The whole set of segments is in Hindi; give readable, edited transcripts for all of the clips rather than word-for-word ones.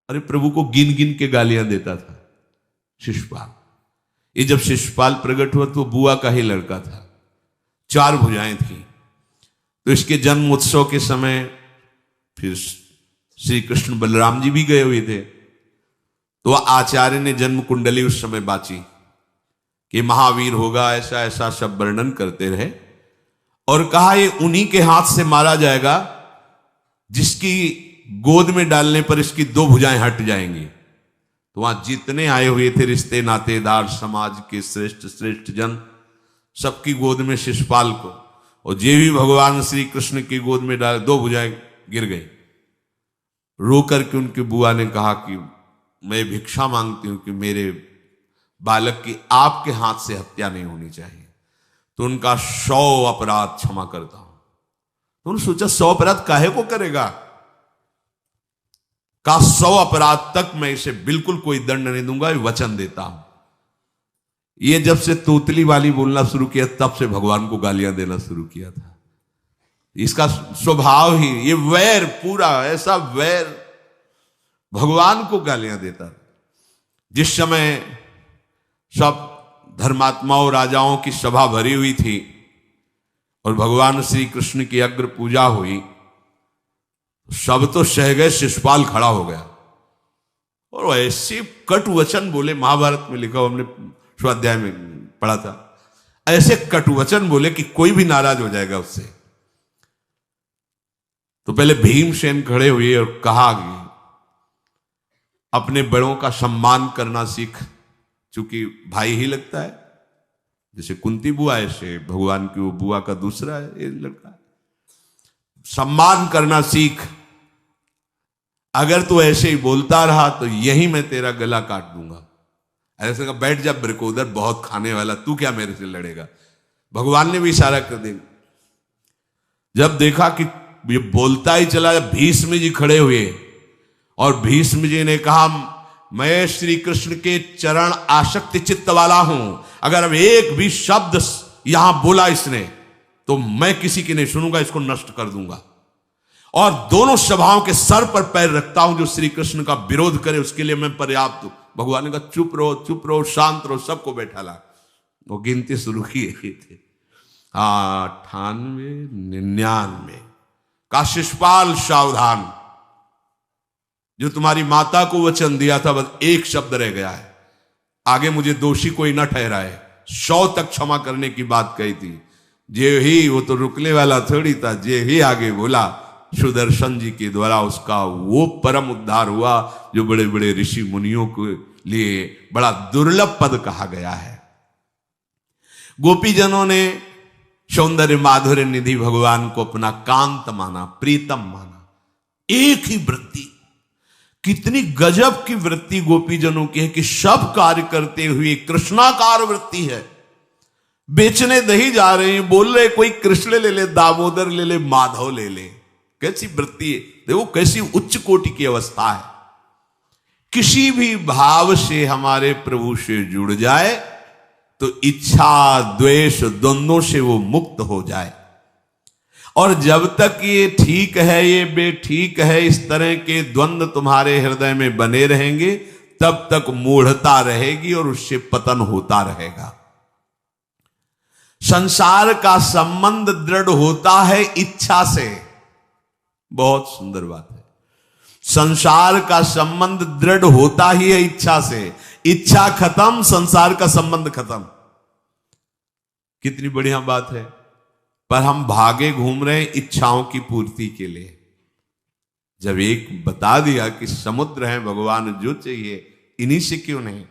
अरे प्रभु को गिन गिन के गालियां देता था शिशुपाल। ये जब शिशुपाल प्रकट हुआ तो बुआ का ही लड़का था, 4 भुजाएं थी। तो इसके जन्म उत्सव के समय फिर श्री कृष्ण बलराम जी भी गए हुए थे। तो आचार्य ने जन्म कुंडली उस समय बाची कि महावीर होगा, ऐसा ऐसा सब वर्णन करते रहे और कहा ये उन्हीं के हाथ से मारा जाएगा जिसकी गोद में डालने पर इसकी 2 भुजाएं हट जाएंगी। तो वहां जितने आए हुए थे रिश्ते नातेदार, समाज के श्रेष्ठ श्रेष्ठ जन, सबकी गोद में शिशुपाल को, और जे भी भगवान श्री कृष्ण की गोद में डाले 2 भुजाएं गिर गई। रो करके उनकी बुआ ने कहा कि मैं भिक्षा मांगती हूं कि मेरे बालक की आपके हाथ से हत्या नहीं होनी चाहिए। तो उनका 100 अपराध क्षमा करता हूं। तो उन्होंने सोचा 100 अपराध काहे को करेगा, का 100 अपराध तक मैं इसे बिल्कुल कोई दंड नहीं दूंगा, वचन देता हूं। ये जब से तोतली वाली बोलना शुरू किया तब से भगवान को गालियां देना शुरू किया था। इसका स्वभाव ही ये वैर, पूरा ऐसा वैर, भगवान को गालियां देता। जिस समय सब धर्मात्माओं राजाओं की सभा भरी हुई थी और भगवान श्री कृष्ण की अग्र पूजा हुई, सब तो सह गए, शिशुपाल खड़ा हो गया और ऐसे कट वचन बोले। महाभारत में लिखा, हमने स्वाध्याय में पढ़ा था, ऐसे कट वचन बोले कि कोई भी नाराज हो जाएगा उससे। तो पहले भीमसेन खड़े हुए और कहा कि अपने बड़ों का सम्मान करना सीख, चूंकि भाई ही लगता है, जैसे कुंती बुआ ऐसे भगवान की वो बुआ का दूसरा है ये लड़का। सम्मान करना सीख, अगर तू ऐसे ही बोलता रहा तो यही मैं तेरा गला काट दूंगा। ऐसे कहा बैठ जा ब्रिकोदर, बहुत खाने वाला, तू क्या मेरे से लड़ेगा। भगवान ने भी इशारा कर दिया। जब देखा कि ये बोलता ही चला, भीष्म जी खड़े हुए और भीष्म जी ने कहा मैं श्री कृष्ण के चरण आसक्ति चित्त वाला हूं, अगर अब एक भी शब्द यहां बोला इसने तो मैं किसी की नहीं सुनूंगा, इसको नष्ट कर दूंगा। और दोनों सभाओं के सर पर पैर रखता हूं, जो श्री कृष्ण का विरोध करे उसके लिए मैं पर्याप्त हूं। भगवान ने कहा चुप रहो, शांत रहो, सबको बैठा ला। वो गिनती शुरू किए थे 98, 99 का शिशुपाल सावधान, जो तुम्हारी माता को वचन दिया था बस एक शब्द रह गया है, आगे मुझे दोषी कोई ना ठहराए। 100 तक क्षमा करने की बात कही थी, जे ही वो तो रुकने वाला थोड़ी था, जे ही आगे बोला सुदर्शन जी के द्वारा उसका वो परम उद्धार हुआ जो बड़े बड़े ऋषि मुनियों के लिए बड़ा दुर्लभ पद कहा गया है। गोपीजनों ने सौंदर्य माधुर्य निधि भगवान को अपना कांत माना, प्रीतम माना। एक ही वृत्ति, कितनी गजब की वृत्ति गोपीजनों की है कि सब कार्य करते हुए कृष्णाकार वृत्ति है। बेचने दही जा रहे हैं, बोल रहे कोई कृष्ण ले ले, दामोदर ले ले, माधव ले ले। कैसी वृत्ति है, देखो कैसी उच्च कोटि की अवस्था है। किसी भी भाव से हमारे प्रभु से जुड़ जाए तो इच्छा द्वेष द्वंद्वों से वो मुक्त हो जाए। और जब तक ये ठीक है ये बेठीक है, इस तरह के द्वंद्व तुम्हारे हृदय में बने रहेंगे, तब तक मूढ़ता रहेगी और उससे पतन होता रहेगा। संसार का संबंध दृढ़ होता है इच्छा से। बहुत सुंदर बात है, संसार का संबंध दृढ़ होता ही है इच्छा से। इच्छा खत्म, संसार का संबंध खत्म। कितनी बढ़िया बात है। पर हम भागे घूम रहे हैं इच्छाओं की पूर्ति के लिए। जब एक बता दिया कि समुद्र है भगवान, जो चाहिए इन्हीं से क्यों नहीं,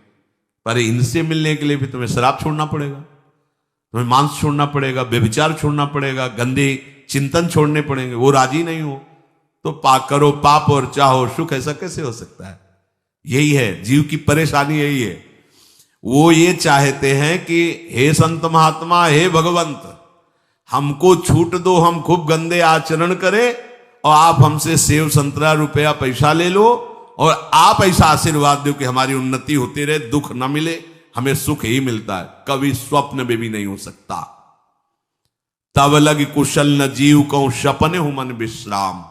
पर इनसे मिलने के लिए भी तुम्हें शराब छोड़ना पड़ेगा, तुम्हें मांस छोड़ना पड़ेगा, व्यभिचार छोड़ना पड़ेगा, गंदे चिंतन छोड़ने पड़ेंगे। वो राजी नहीं हो तो करो पाप और चाहो सुख। ऐसा कैसे हो सकता है? यही है जीव की परेशानी, यही है। वो ये चाहते हैं कि हे संत महात्मा, हे भगवंत, हमको छूट दो, हम खूब गंदे आचरण करें और आप हमसे सेव संतरा रुपया पैसा ले लो और आप ऐसा आशीर्वाद दो कि हमारी उन्नति होती रहे, दुख न मिले, हमें सुख ही मिलता है। कभी स्वप्न में भी नहीं हो सकता। तब लग कुशल न जीव कहूं, सपने हूं मन विश्राम,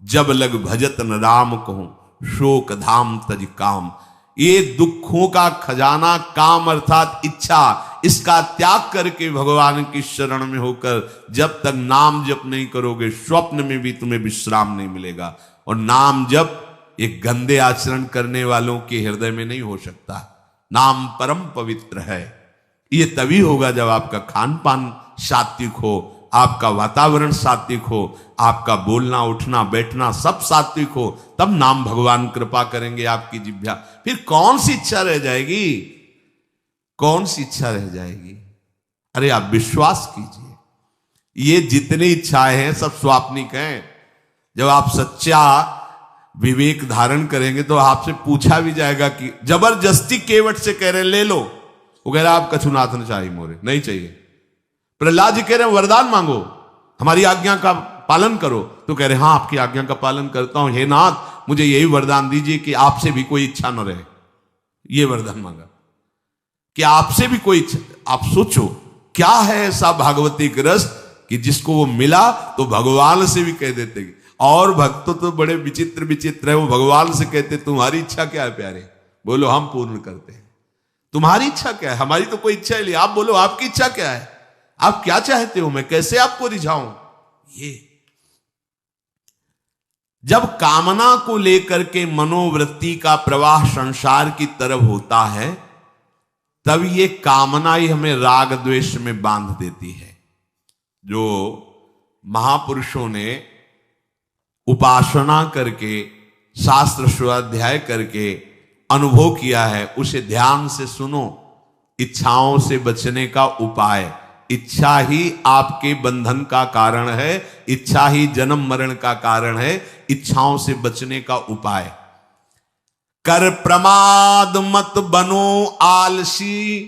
जब लग भजत न राम कहूं, शोक धाम तज काम। ये दुखों का खजाना काम अर्थात इच्छा, इसका त्याग करके भगवान की शरण में होकर जब तक नाम जप नहीं करोगे, स्वप्न में भी तुम्हें विश्राम नहीं मिलेगा। और नाम जप एक गंदे आचरण करने वालों के हृदय में नहीं हो सकता। नाम परम पवित्र है। ये तभी होगा जब आपका खान पान सात्विक हो, आपका वातावरण सात्विक हो, आपका बोलना उठना बैठना सब सात्विक हो, तब नाम भगवान कृपा करेंगे आपकी जिह्वा। फिर कौन सी इच्छा रह जाएगी, कौन सी इच्छा रह जाएगी? अरे आप विश्वास कीजिए, ये जितनी इच्छाएं हैं सब स्वाप्निक हैं। जब आप सच्चा विवेक धारण करेंगे तो आपसे पूछा भी जाएगा कि जबरदस्ती केवट से कह रहे ले लो, वो कह रहे आप कछुनाथ न चाहिए, मोरे नहीं चाहिए। प्रहलाद जी कह रहे हैं वरदान मांगो, हमारी आज्ञा का पालन करो, तो कह रहे हाँ आपकी आज्ञा का पालन करता हूं, हे नाथ मुझे यही वरदान दीजिए कि आपसे भी कोई इच्छा न रहे। ये वरदान मांगा कि आपसे भी कोई इच्छा। आप सोचो क्या है ऐसा भागवती रस कि जिसको वो मिला तो भगवान से भी कह देते। और भक्त तो बड़े विचित्र विचित्र है, वो भगवान से कहते तुम्हारी इच्छा क्या है प्यारे, बोलो हम पूर्ण करते हैं। तुम्हारी इच्छा क्या है, हमारी तो कोई इच्छा ही नहीं, आप बोलो आपकी इच्छा क्या है, आप क्या चाहते हो, मैं कैसे आपको रिझाऊं। ये जब कामना को लेकर के मनोवृत्ति का प्रवाह संसार की तरफ होता है, तब ये कामना ही हमें राग द्वेष में बांध देती है। जो महापुरुषों ने उपासना करके शास्त्र स्वाध्याय करके अनुभव किया है, उसे ध्यान से सुनो। इच्छाओं से बचने का उपाय, इच्छा ही आपके बंधन का कारण है, इच्छा ही जन्म मरण का कारण है। इच्छाओं से बचने का उपाय, कर प्रमाद मत बनो आलसी,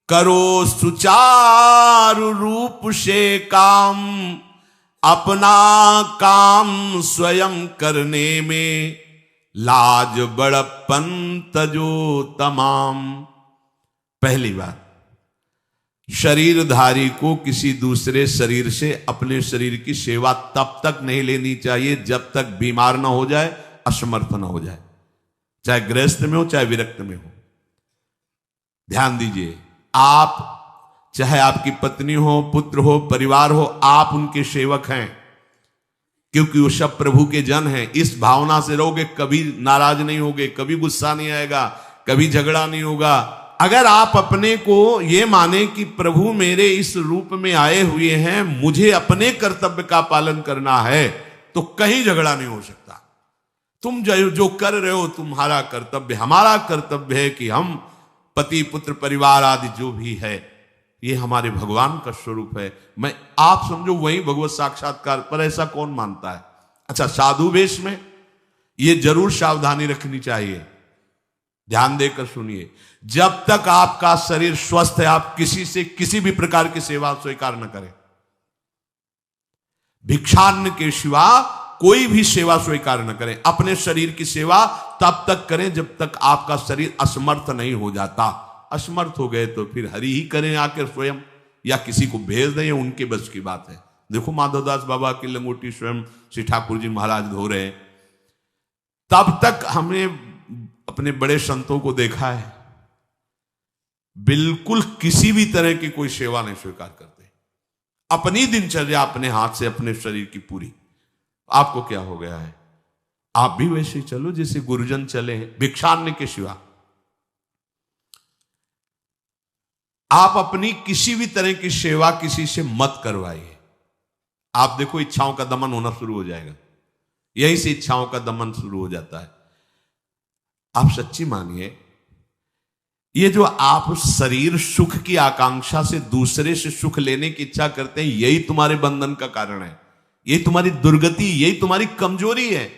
करो सुचारु रूप से काम, अपना काम स्वयं करने में लाज बड़प्पन तजो तमाम। पहली बात, शरीरधारी को किसी दूसरे शरीर से अपने शरीर की सेवा तब तक नहीं लेनी चाहिए जब तक बीमार ना हो जाए, असमर्थ ना हो जाए, चाहे गृहस्थ में हो चाहे विरक्त में हो। ध्यान दीजिए, आप चाहे आपकी पत्नी हो, पुत्र हो, परिवार हो, आप उनके सेवक हैं, क्योंकि वो सब प्रभु के जन हैं। इस भावना से रहोगे, कभी नाराज नहीं होगे, कभी गुस्सा नहीं आएगा, कभी झगड़ा नहीं होगा। अगर आप अपने को ये माने कि प्रभु मेरे इस रूप में आए हुए हैं, मुझे अपने कर्तव्य का पालन करना है, तो कहीं झगड़ा नहीं हो सकता। तुम जो कर रहे हो तुम्हारा कर्तव्य, हमारा कर्तव्य है कि हम पति पुत्र परिवार आदि जो भी है, ये हमारे भगवान का स्वरूप है। मैं आप समझो वही भगवत साक्षात्कार, पर ऐसा कौन मानता है? अच्छा, साधु वेश में ये जरूर सावधानी रखनी चाहिए। ध्यान देकर सुनिए, जब तक आपका शरीर स्वस्थ है, आप किसी से किसी भी प्रकार की सेवा स्वीकार न करें। भिक्षान्न के सिवा कोई भी सेवा स्वीकार न करें। अपने शरीर की सेवा तब तक करें जब तक आपका शरीर असमर्थ नहीं हो जाता। असमर्थ हो गए तो फिर हरि ही करें आकर स्वयं, या किसी को भेज दें, उनके बस की बात है। देखो माधवदास बाबा की लंगोटी स्वयं श्री ठाकुर जी महाराज धो रहे हैं। तब तक हमने अपने बड़े संतों को देखा है, बिल्कुल किसी भी तरह की कोई सेवा नहीं स्वीकार करते। अपनी दिनचर्या अपने हाथ से, अपने शरीर की पूरी। आपको क्या हो गया है? आप भी वैसे ही चलो जैसे गुरुजन चले हैं, भिक्षान्न के सिवा। आप अपनी किसी भी तरह की सेवा किसी से मत करवाइए। आप देखो इच्छाओं का दमन होना शुरू हो जाएगा, यहीं से इच्छाओं का दमन शुरू हो जाता है। आप सच्ची मानिए, ये जो आप शरीर सुख की आकांक्षा से दूसरे से सुख लेने की इच्छा करते हैं, यही तुम्हारे बंधन का कारण है, यही तुम्हारी दुर्गति, यही तुम्हारी कमजोरी है।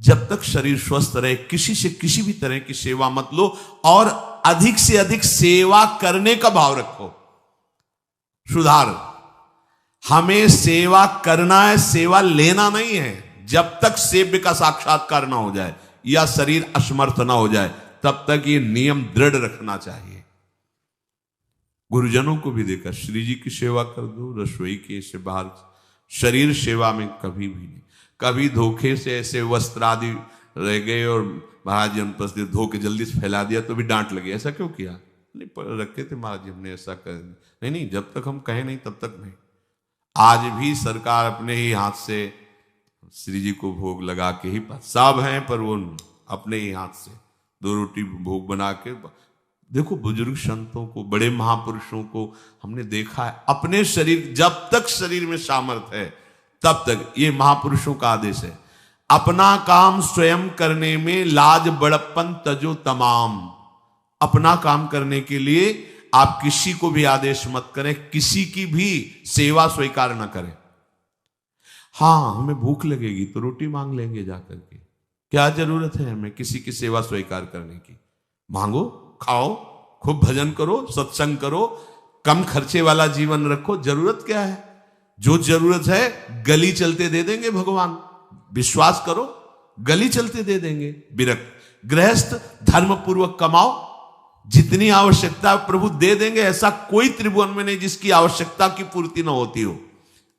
जब तक शरीर स्वस्थ रहे, किसी से किसी भी तरह की सेवा मत लो, और अधिक से अधिक सेवा करने का भाव रखो। सुधार, हमें सेवा करना है, सेवा लेना नहीं है। जब तक सेव्य का साक्षात्कार ना हो जाए या शरीर असमर्थ ना हो जाए, तब तक ये नियम दृढ़ रखना चाहिए। गुरुजनों को भी देखा, श्री जी की सेवा कर दो, रसोई के से बाहर, शरीर सेवा में कभी भी नहीं। कभी धोखे से ऐसे वस्त्र आदि रह गए और महाराज जी अनुपस्थित धो के जल्दी से फैला दिया तो भी डांट लगी, ऐसा क्यों किया? नहीं रखे थे महाराज जी हमने, ऐसा कर नहीं, जब तक हम कहें नहीं तब तक नहीं। आज भी सरकार अपने ही हाथ से श्री जी को भोग लगा के ही, सब हैं पर वो अपने ही हाथ से 2 रोटी भोग बना के। देखो बुजुर्ग संतों को, बड़े महापुरुषों को हमने देखा है अपने शरीर, जब तक शरीर में सामर्थ्य है तब तक, ये महापुरुषों का आदेश है, अपना काम स्वयं करने में लाज बड़प्पन तजो तमाम। अपना काम करने के लिए आप किसी को भी आदेश मत करें, किसी की भी सेवा स्वीकार न करें। हाँ हमें भूख लगेगी तो रोटी मांग लेंगे जाकर के, क्या जरूरत है हमें किसी की सेवा स्वीकार करने की? मांगो, खाओ, खूब भजन करो, सत्संग करो, कम खर्चे वाला जीवन रखो, जरूरत क्या है? जो जरूरत है गली चलते दे देंगे भगवान, विश्वास करो, गली चलते दे देंगे। विरक्त गृहस्थ धर्म पूर्वक कमाओ, जितनी आवश्यकता प्रभु दे देंगे। ऐसा कोई त्रिभुवन में नहीं जिसकी आवश्यकता की पूर्ति न होती हो।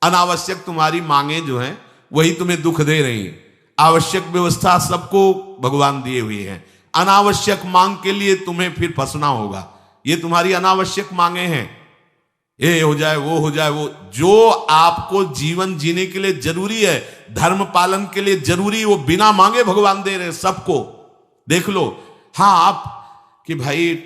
अनावश्यक तुम्हारी मांगे जो हैं वही तुम्हें दुख दे रही हैं। आवश्यक व्यवस्था सबको भगवान दिए हुए हैं, अनावश्यक मांग के लिए तुम्हें फिर फंसना होगा। ये तुम्हारी अनावश्यक मांगे हैं, ये हो जाए वो हो जाए वो, जो आपको जीवन जीने के लिए जरूरी है, धर्म पालन के लिए जरूरी, वो बिना मांगे भगवान दे रहे हैं सबको। देख लो, हाँ आप कि भाई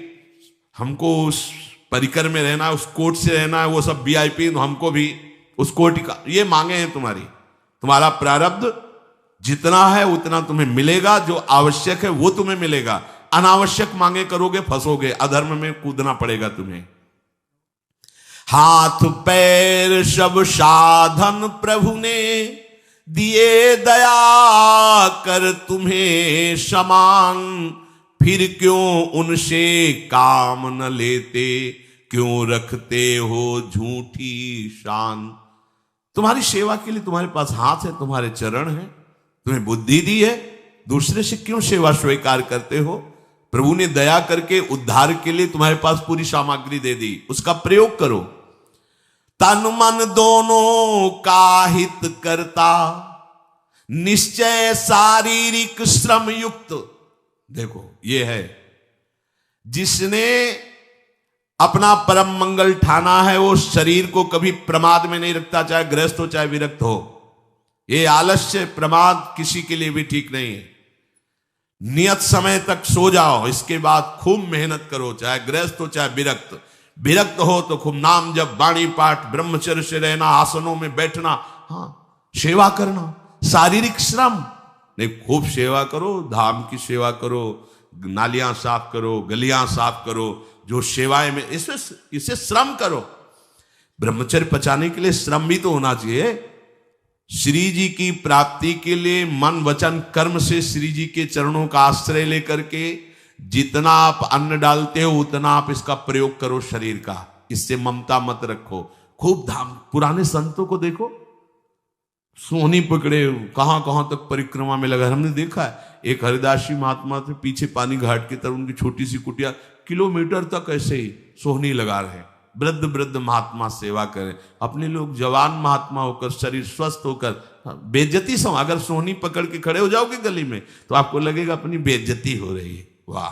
हमको उस परिकर में रहना है, उस कोर्ट से रहना है, वो सब VIP, तो हमको भी उस कोर्ट का, ये मांगे हैं तुम्हारी। तुम्हारा प्रारब्ध जितना है उतना तुम्हें मिलेगा, जो आवश्यक है वो तुम्हें मिलेगा। अनावश्यक मांगे करोगे फंसोगे, अधर्म में कूदना पड़ेगा तुम्हें। हाथ पैर सब साधन प्रभु ने दिए, दया कर तुम्हें समान, फिर क्यों उनसे काम न लेते, क्यों रखते हो झूठी शान। तुम्हारी सेवा के लिए तुम्हारे पास हाथ है, तुम्हारे चरण है, तुम्हें बुद्धि दी है, दूसरे से क्यों सेवा स्वीकार करते हो? प्रभु ने दया करके उद्धार के लिए तुम्हारे पास पूरी सामग्री दे दी, उसका प्रयोग करो। तन मन दोनों का हित करता, निश्चय शारीरिक श्रम युक्त। देखो ये है जिसने अपना परम मंगल ठाना है, वो शरीर को कभी प्रमाद में नहीं रखता, चाहे गृहस्थ हो चाहे विरक्त हो। ये आलस्य प्रमाद किसी के लिए भी ठीक नहीं है। नियत समय तक सो जाओ, इसके बाद खूब मेहनत करो, चाहे गृहस्थ हो चाहे विरक्त। विरक्त हो तो खूब नाम जप, वाणी पाठ, ब्रह्मचर्य से रहना, आसनों में बैठना, हाँ सेवा करना, शारीरिक श्रम नहीं, खूब सेवा करो, धाम की सेवा करो, नालियां साफ करो, गलियां साफ करो, जो सेवाएं में इसे श्रम करो। ब्रह्मचर्य पचाने के लिए श्रम भी तो होना चाहिए। श्री जी की प्राप्ति के लिए मन वचन कर्म से श्री जी के चरणों का आश्रय लेकर के जितना आप अन्न डालते हो उतना आप इसका प्रयोग करो शरीर का। इससे ममता मत रखो, खूब धाम। पुराने संतों को देखो, सोहनी पकड़े कहां कहां तक परिक्रमा में लगा। हमने देखा है एक हरिदासी महात्मा थे, पीछे पानी घाट की तरफ उनकी छोटी सी कुटिया, किलोमीटर तक ऐसे ही सोहनी लगा रहे। वृद्ध वृद्ध महात्मा सेवा करें। अपने लोग जवान महात्मा होकर, शरीर स्वस्थ होकर, बेइज्जती सम, अगर सोहनी पकड़ के खड़े हो जाओगे गली में तो आपको लगेगा अपनी बेइज्जती हो रही है। वाह,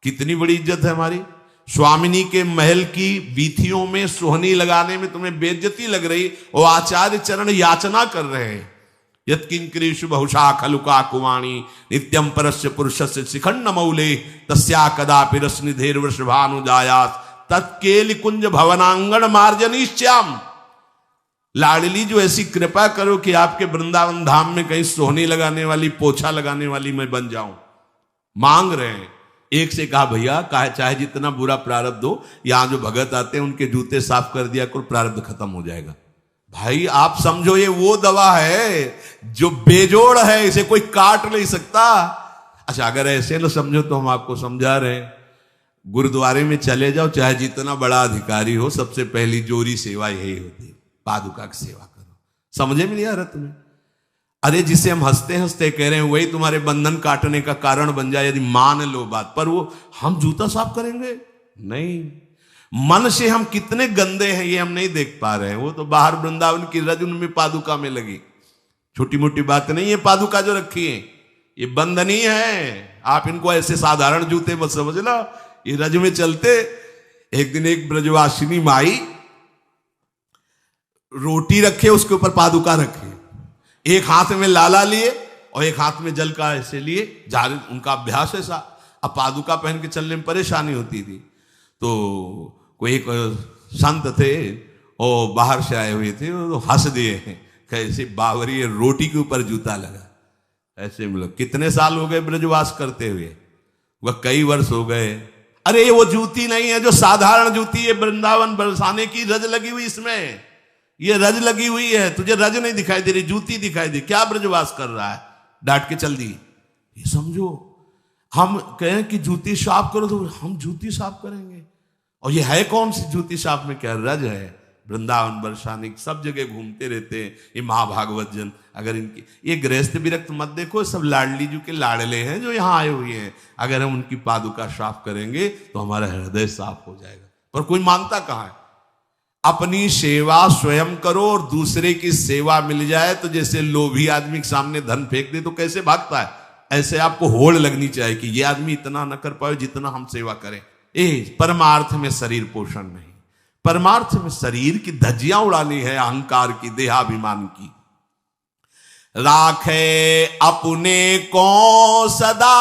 कितनी बड़ी इज्जत है हमारी। स्वामिनी के महल की वीथियों में सोहनी लगाने में तुम्हें बेइज्जती लग रही, और आचार्य चरण याचना कर रहे हैं। यत्किंकरीषु बहुशा खलुका कुवाणी, नित्यम परस्य पुरुषस्य शिखंड मौले, तस्या कदापि रसनिधेर वृषभानुजायात, तत्केलि कुंज भवनांगण मार्जनीश्याम। लाडली जो ऐसी कृपा करो कि आपके वृंदावन धाम में कहीं सोहनी लगाने वाली, पोछा लगाने वाली मैं बन जाऊं। मांग रहे हैं। एक से कहा भैया चाहे जितना बुरा प्रारब्ध हो, यहां जो भगत आते हैं उनके जूते साफ कर दिया करो, प्रारब्ध खत्म हो जाएगा। भाई आप समझो ये वो दवा है जो बेजोड़ है, इसे कोई काट नहीं सकता। अच्छा अगर ऐसे लो समझो तो हम आपको समझा रहे हैं। गुरुद्वारे में चले जाओ, चाहे जितना बड़ा अधिकारी हो, सबसे पहली जोरी सेवा यही होती है, पादुका की सेवा करो। समझे में नहीं आ रहा तुम्हें? अरे जिसे हम हंसते हंसते कह रहे हैं वही तुम्हारे बंधन काटने का कारण बन जाए, यदि मान लो बात। पर वो हम जूता साफ करेंगे नहीं। मन से हम कितने गंदे हैं ये हम नहीं देख पा रहे हैं। वो तो बाहर वृंदावन की रज उनमें पादुका में लगी, छोटी मोटी बात नहीं है। पादुका जो रखी है ये बंधनी है, आप इनको ऐसे साधारण जूते मत समझना, ये रज में चलते। एक दिन एक ब्रजवासिनी माई रोटी रखे, उसके ऊपर पादुका रखे, एक हाथ में लाला लिए और एक हाथ में जल का ऐसे लिए, जारी उनका अभ्यास ऐसा। अब पादुका पहन के चलने में परेशानी होती थी, तो कोई एक संत थे और बाहर से आए हुए थे, तो हंस दिए कैसे बावरी रोटी के ऊपर जूता लगा। ऐसे मतलब कितने साल हो गए ब्रजवास करते हुए, वह कई वर्ष हो गए। अरे ये वो जूती नहीं है जो साधारण जूती है वृंदावन बरसाने की, रज लगी हुई इसमें, ये रज लगी हुई है। तुझे रज नहीं दिखाई दे रही, जूती दिखाई दे, क्या ब्रजवास कर रहा है, डांट के चल दी। ये समझो, हम कहें कि जूती साफ करो तो हम जूती साफ करेंगे, और ये है कौन सी जूती साफ में, क्या रज है। वृंदावन बरसाने सब जगह घूमते रहते हैं ये महाभागवत जन। अगर इनकी ये गृहस्थ विरक्त मत देखो, सब लाडली जी के लाडले हैं जो यहाँ आए हुए हैं। अगर हम उनकी पादुका साफ करेंगे तो हमारा हृदय साफ हो जाएगा, पर कोई मानता कहाँ है। अपनी सेवा स्वयं करो और दूसरे की सेवा मिल जाए तो जैसे लोभी आदमी के सामने धन फेंक दे तो कैसे भागता है, ऐसे आपको होड़ लगनी चाहिए कि ये आदमी इतना न कर पाए जितना हम सेवा करें। परमार्थ में शरीर पोषण नहीं, परमार्थ में शरीर की धज्जियां उड़ानी है, अहंकार की, देहाभिमान की। राखे अपने को सदा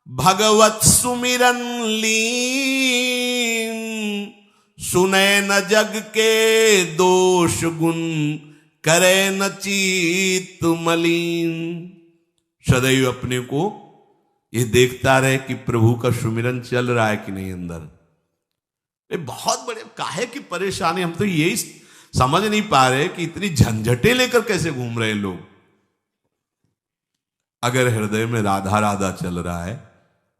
भगवत सुमिरन लीन, सुने न जग के दोष गुण, करे न चित्त मलिन। सदैव अपने को ये देखता रहे कि प्रभु का सुमिरन चल रहा है कि नहीं अंदर। ये बहुत बड़े काहे की परेशानी, हम तो यही समझ नहीं पा रहे कि इतनी झंझटें लेकर कैसे घूम रहे लोग। अगर हृदय में राधा राधा चल रहा है,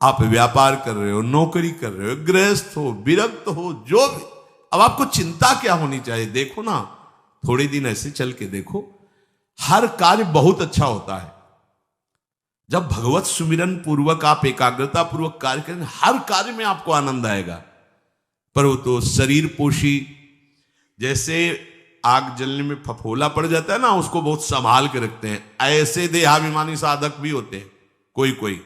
आप व्यापार कर रहे हो, नौकरी कर रहे हो, गृहस्थ हो, विरक्त हो, जो भी, अब आपको चिंता क्या होनी चाहिए। देखो ना, थोड़े दिन ऐसे चल के देखो, हर कार्य बहुत अच्छा होता है जब भगवत सुमिरन पूर्वक आप एकाग्रता पूर्वक कार्य करेंगे, हर कार्य में आपको आनंद आएगा। पर वो तो शरीर पोषी, जैसे आग जलने में फफोला पड़ जाता है ना, उसको बहुत संभाल के रखते हैं, ऐसे देहाभिमानी साधक भी होते हैं कोई कोई,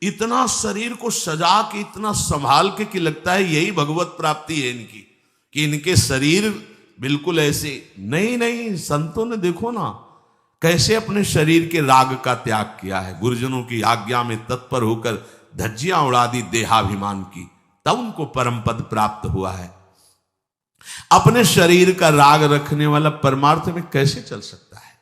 इतना शरीर को सजा के, इतना संभाल के कि लगता है यही भगवत प्राप्ति है इनकी, कि इनके शरीर बिल्कुल ऐसे नहीं। संतों ने देखो ना कैसे अपने शरीर के राग का त्याग किया है, गुरुजनों की आज्ञा में तत्पर होकर धज्जियां उड़ा दी देहाभिमान की, तब उनको परम पद प्राप्त हुआ है। अपने शरीर का राग रखने वाला परमार्थ में कैसे चल सकता है।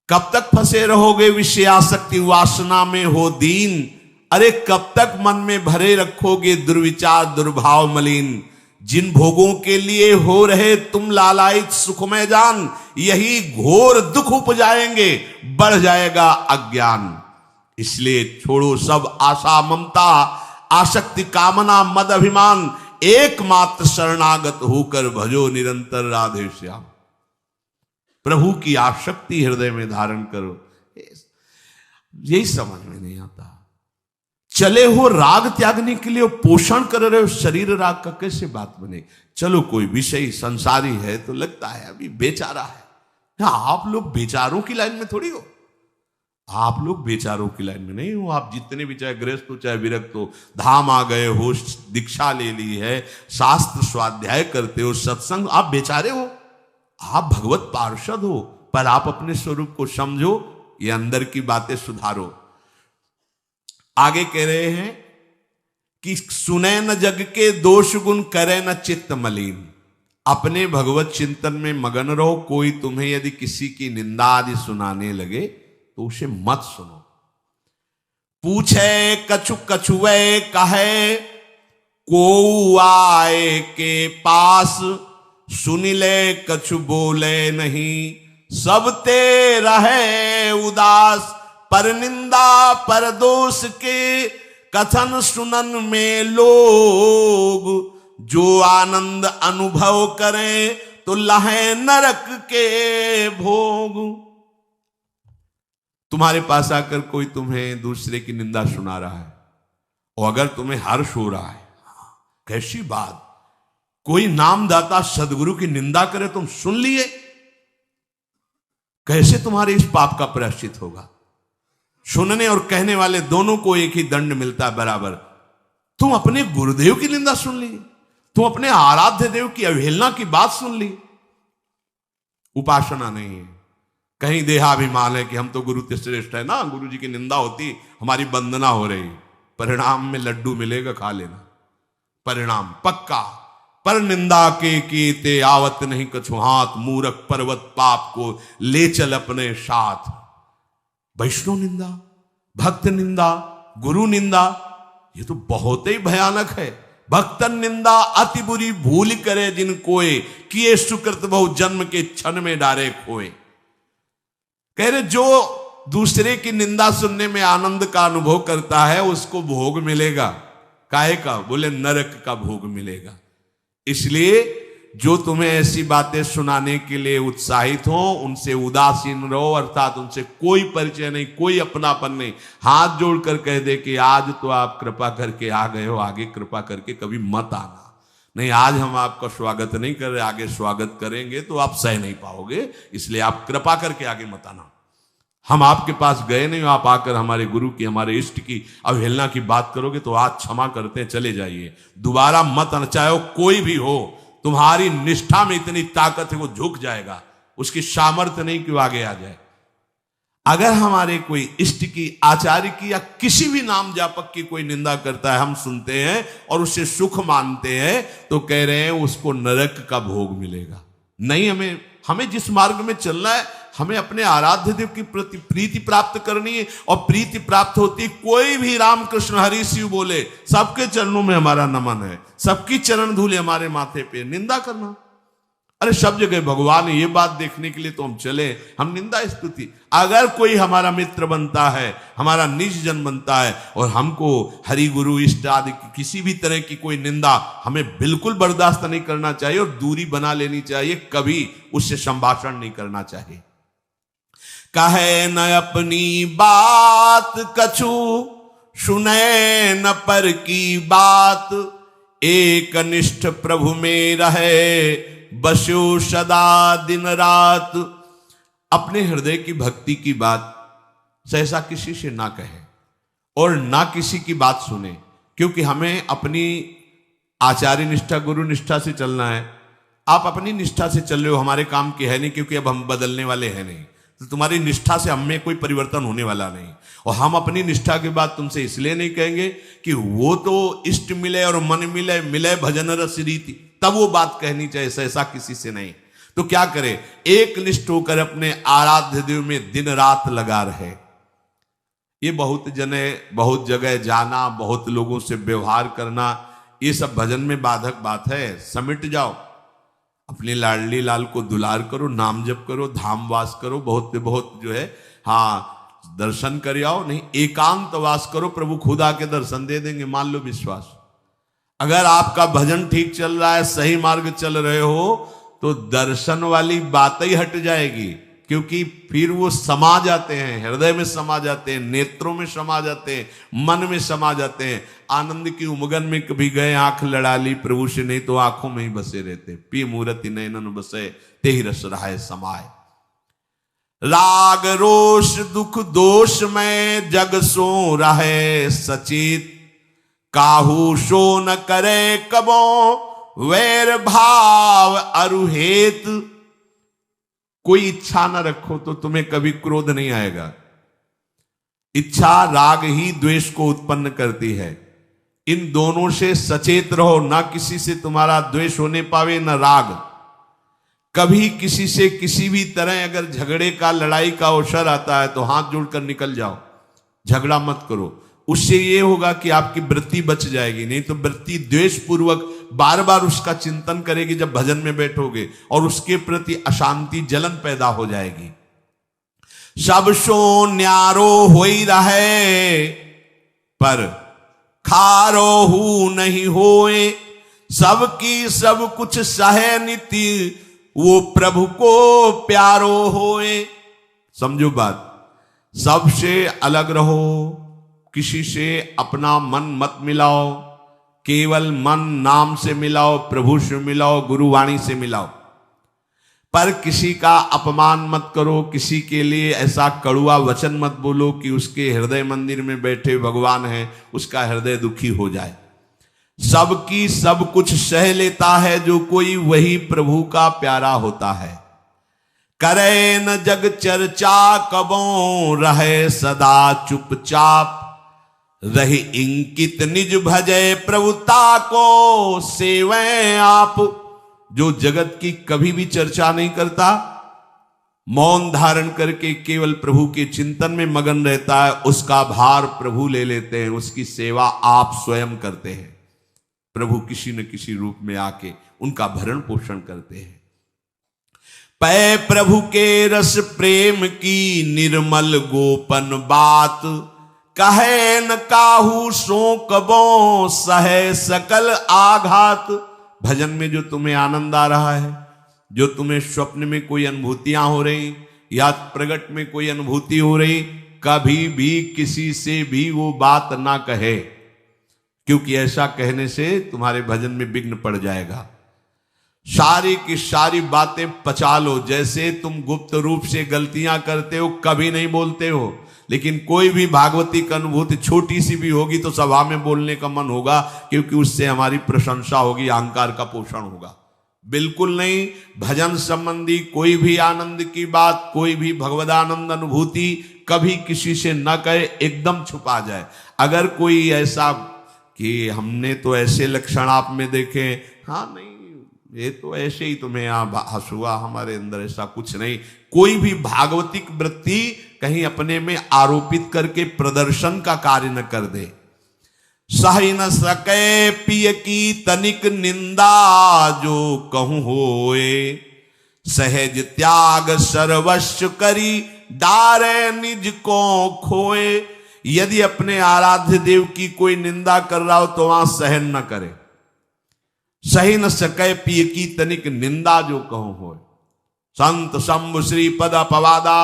कब तक फंसे रहोगे विषयासक्ति वासना में हो दीन, अरे कब तक मन में भरे रखोगे दुर्विचार दुर्भाव मलिन। जिन भोगों के लिए हो रहे तुम लालायित सुखमय जान, यही घोर दुख उपजाएंगे, बढ़ जाएगा अज्ञान। इसलिए छोड़ो सब आशा ममता आसक्ति कामना मद अभिमान, एकमात्र शरणागत होकर भजो निरंतर राधे श्याम। प्रभु की आसक्ति हृदय में धारण करो, यही समझ में नहीं आता। चले हो राग त्यागने के लिए, पोषण कर रहे हो शरीर राग का, कैसे बात बने। चलो कोई विषय संसारी है तो लगता है अभी बेचारा है। आप लोग बेचारों की लाइन में थोड़ी हो, आप लोग बेचारों की लाइन में नहीं हो। आप जितने भी, चाहे गृहस्थ हो चाहे विरक्त हो, धाम आ गए हो, दीक्षा ले ली है, शास्त्र स्वाध्याय करते हो, सत्संग, आप बेचारे हो, आप भगवत पार्षद हो। पर आप अपने स्वरूप को समझो, ये अंदर की बातें सुधारो। आगे कह रहे हैं कि सुने न जग के दोष गुण, करे न चित्त मलिन। अपने भगवत चिंतन में मगन रहो। कोई तुम्हें यदि किसी की निंदा आदि सुनाने लगे तो उसे मत सुनो। पूछे कछु कछुए कहे, को आए के पास, सुन ले कछु बोले नहीं, सब ते रहे उदास। पर निंदा पर दोष के कथन सुनन में लोग, जो आनंद अनुभव करें तो लहे नरक के भोग। तुम्हारे पास आकर कोई तुम्हें दूसरे की निंदा सुना रहा है और अगर तुम्हें हर्ष हो रहा है, कैसी बात, कोई नामदाता सदगुरु की निंदा करे तुम सुन लिए, कैसे तुम्हारे इस पाप का प्रायश्चित होगा? सुनने और कहने वाले दोनों को एक ही दंड मिलता है बराबर। तुम अपने गुरुदेव की निंदा सुन ली, तुम अपने आराध्य देव की अवहेलना की बात सुन ली। उपासना नहीं है, कहीं देहाभिमान है कि हम तो गुरु से श्रेष्ठ है ना, गुरु जी की निंदा होती हमारी वंदना हो रही। परिणाम में लड्डू मिलेगा, खा लेना, परिणाम पक्का। पर निंदा के कीते आवत नहीं कछु हाथ, मूरख पर्वत पाप को ले चल अपने साथ। वैष्णव निंदा, भक्त निंदा, गुरु निंदा, ये तो बहुत ही भयानक है। भक्तन निंदा अति बुरी भूल करे जिन कोय, किए सुकृत बहु जन्म के क्षण में डारे खोए। कह रहे जो दूसरे की निंदा सुनने में आनंद का अनुभव करता है उसको भोग मिलेगा। काहे का? बोले नरक का भोग मिलेगा। इसलिए जो तुम्हें ऐसी बातें सुनाने के लिए उत्साहित हो उनसे उदासीन रहो, अर्थात उनसे कोई परिचय नहीं, कोई अपनापन नहीं। हाथ जोड़कर कह दे कि आज तो आप कृपा करके आ गए हो, आगे कृपा करके कभी मत आना। नहीं, आज हम आपका स्वागत नहीं कर रहे, आगे स्वागत करेंगे तो आप सह नहीं पाओगे, इसलिए आप कृपा करके आगे मत आना। हम आपके पास गए नहीं, आप आकर हमारे गुरु की, हमारे इष्ट की अवहेलना की बात करोगे तो आज क्षमा करते हैं, चले जाइए, दोबारा मत आना। चाहे वो कोई भी हो, तुम्हारी निष्ठा में इतनी ताकत है वो झुक जाएगा, उसकी सामर्थ्य नहीं कि वो आगे आ जाए। अगर हमारे कोई इष्ट की, आचार्य की या किसी भी नाम जापक की कोई निंदा करता है, हम सुनते हैं और उसे सुख मानते हैं, तो कह रहे हैं उसको नरक का भोग मिलेगा। नहीं, हमें जिस मार्ग में चलना है, हमें अपने आराध्य देव की प्रति प्रीति प्राप्त करनी है। और प्रीति प्राप्त होती, कोई भी राम कृष्ण हरि शिव बोले, सबके चरणों में हमारा नमन है, सबकी चरण धूले हमारे माथे पे। निंदा करना, अरे सब जगह भगवान ये बात देखने के लिए तो हम चले, हम निंदा स्तुति। अगर कोई हमारा मित्र बनता है, हमारा निज जन बनता है और हमको हरि गुरु इष्ट आदि की किसी भी तरह की कोई निंदा, हमें बिल्कुल बर्दाश्त नहीं करना चाहिए और दूरी बना लेनी चाहिए, कभी उससे संभाषण नहीं करना चाहिए। कहे न अपनी बात कछु, सुने न पर की बात, एक निष्ठ प्रभु में रहे बस्यो सदा दिन रात। अपने हृदय की भक्ति की बात सहसा किसी से ना कहे और ना किसी की बात सुने, क्योंकि हमें अपनी आचार्य निष्ठा, गुरु निष्ठा से चलना है। आप अपनी निष्ठा से चल रहे हो, हमारे काम की है नहीं, क्योंकि अब हम बदलने वाले हैं नहीं, तो तुम्हारी निष्ठा से हमें कोई परिवर्तन होने वाला नहीं। और हम अपनी निष्ठा की बात तुमसे इसलिए नहीं कहेंगे कि वो तो इष्ट मिले और मन मिले, मिले भजन रस रीति, तब वो बात कहनी चाहिए, ऐसा किसी से नहीं। तो क्या करे, एक निष्ठ होकर अपने आराध्य देव में दिन रात लगा रहे। ये बहुत जने, बहुत जगह जाना, बहुत लोगों से व्यवहार करना, ये सब भजन में बाधक बात है। समिट जाओ, अपने लाडली लाल को दुलार करो, नाम जप करो, धाम वास करो, बहुत से बहुत जो है, हाँ दर्शन कर आओ। नहीं, एकांत वास करो, प्रभु खुद आके दर्शन दे देंगे, मान लो विश्वास। अगर आपका भजन ठीक चल रहा है, सही मार्ग चल रहे हो, तो दर्शन वाली बात ही हट जाएगी, क्योंकि फिर वो समा जाते हैं, हृदय में समा जाते हैं, नेत्रों में समा जाते हैं, मन में समा जाते हैं। आनंद की उमगन में कभी गए, आंख लड़ा ली प्रभु से, नहीं तो आंखों में ही बसे रहते। पी मूर्ति नयनन बसे, ते ही रस रहाए समाए। राग रोष दुख दोष में जग सो रहे सचेत, काहू सो न करे कबो वैर भाव अरुहेत। कोई इच्छा न रखो तो तुम्हें कभी क्रोध नहीं आएगा। इच्छा राग ही द्वेष को उत्पन्न करती है। इन दोनों से सचेत रहो, ना किसी से तुम्हारा द्वेष होने पावे न राग। कभी किसी से किसी भी तरह अगर झगड़े का, लड़ाई का अवसर आता है तो हाथ जोड़कर निकल जाओ, झगड़ा मत करो। उससे ये होगा कि आपकी वृत्ति बच जाएगी, नहीं तो वृत्ति द्वेष पूर्वक बार बार उसका चिंतन करेगी जब भजन में बैठोगे, और उसके प्रति अशांति, जलन पैदा हो जाएगी। सब सो न्यारो होई रहे, पर खारो हु नहीं होए। सबकी सब कुछ सहे नीति, वो प्रभु को प्यारो होए। समझो बात, सबसे अलग रहो, किसी से अपना मन मत मिलाओ, केवल मन नाम से मिलाओ, प्रभु से मिलाओ, गुरुवाणी से मिलाओ। पर किसी का अपमान मत करो, किसी के लिए ऐसा कड़ुआ वचन मत बोलो कि उसके हृदय मंदिर में बैठे भगवान हैं, उसका हृदय दुखी हो जाए। सबकी सब कुछ सह लेता है जो कोई, वही प्रभु का प्यारा होता है। करे न जग चर्चा कबों, रहे सदा चुपचाप, रही इंकित निज भजय प्रभुता को सेवै आप। जो जगत की कभी भी चर्चा नहीं करता, मौन धारण करके केवल प्रभु के चिंतन में मगन रहता है, उसका भार प्रभु ले लेते हैं, उसकी सेवा आप स्वयं करते हैं। प्रभु किसी न किसी रूप में आके उनका भरण पोषण करते हैं। पै प्रभु के रस प्रेम की निर्मल गोपन बात, कहे न काहू सो कबों, सहे सकल आघात। भजन में जो तुम्हें आनंद आ रहा है, जो तुम्हें स्वप्न में कोई अनुभूतियां हो रही या प्रगट में कोई अनुभूति हो रही, कभी भी किसी से भी वो बात ना कहे, क्योंकि ऐसा कहने से तुम्हारे भजन में विघ्न पड़ जाएगा। सारी की सारी बातें पचा लो। जैसे तुम गुप्त रूप से गलतियां करते हो, कभी नहीं बोलते हो, लेकिन कोई भी भागवती की अनुभूति छोटी सी भी होगी तो सभा में बोलने का मन होगा, क्योंकि उससे हमारी प्रशंसा होगी, अहंकार का पोषण होगा। बिल्कुल नहीं। भजन संबंधी कोई भी आनंद की बात, कोई भी भगवदानंद अनुभूति कभी किसी से न कहे, एकदम छुपा जाए। अगर कोई ऐसा कि हमने तो ऐसे लक्षण आप में देखे, हाँ नहीं ये तो ऐसे ही तुम्हें यहाँ हंसुआ, हमारे अंदर ऐसा कुछ नहीं। कोई भी भागवतिक वृत्ति कहीं अपने में आरोपित करके प्रदर्शन का कार्य न कर दे। सह न सके पिय की तनिक निंदा, जो कहूं होए सहज त्याग सर्वस्व करी, डारे निज को खोए। यदि अपने आराध्य देव की कोई निंदा कर रहा हो तो वहां सहन न करे। सही न सके पिय की तनिक निंदा, जो कहूं हो। संत शंभु श्री पद अपवादा,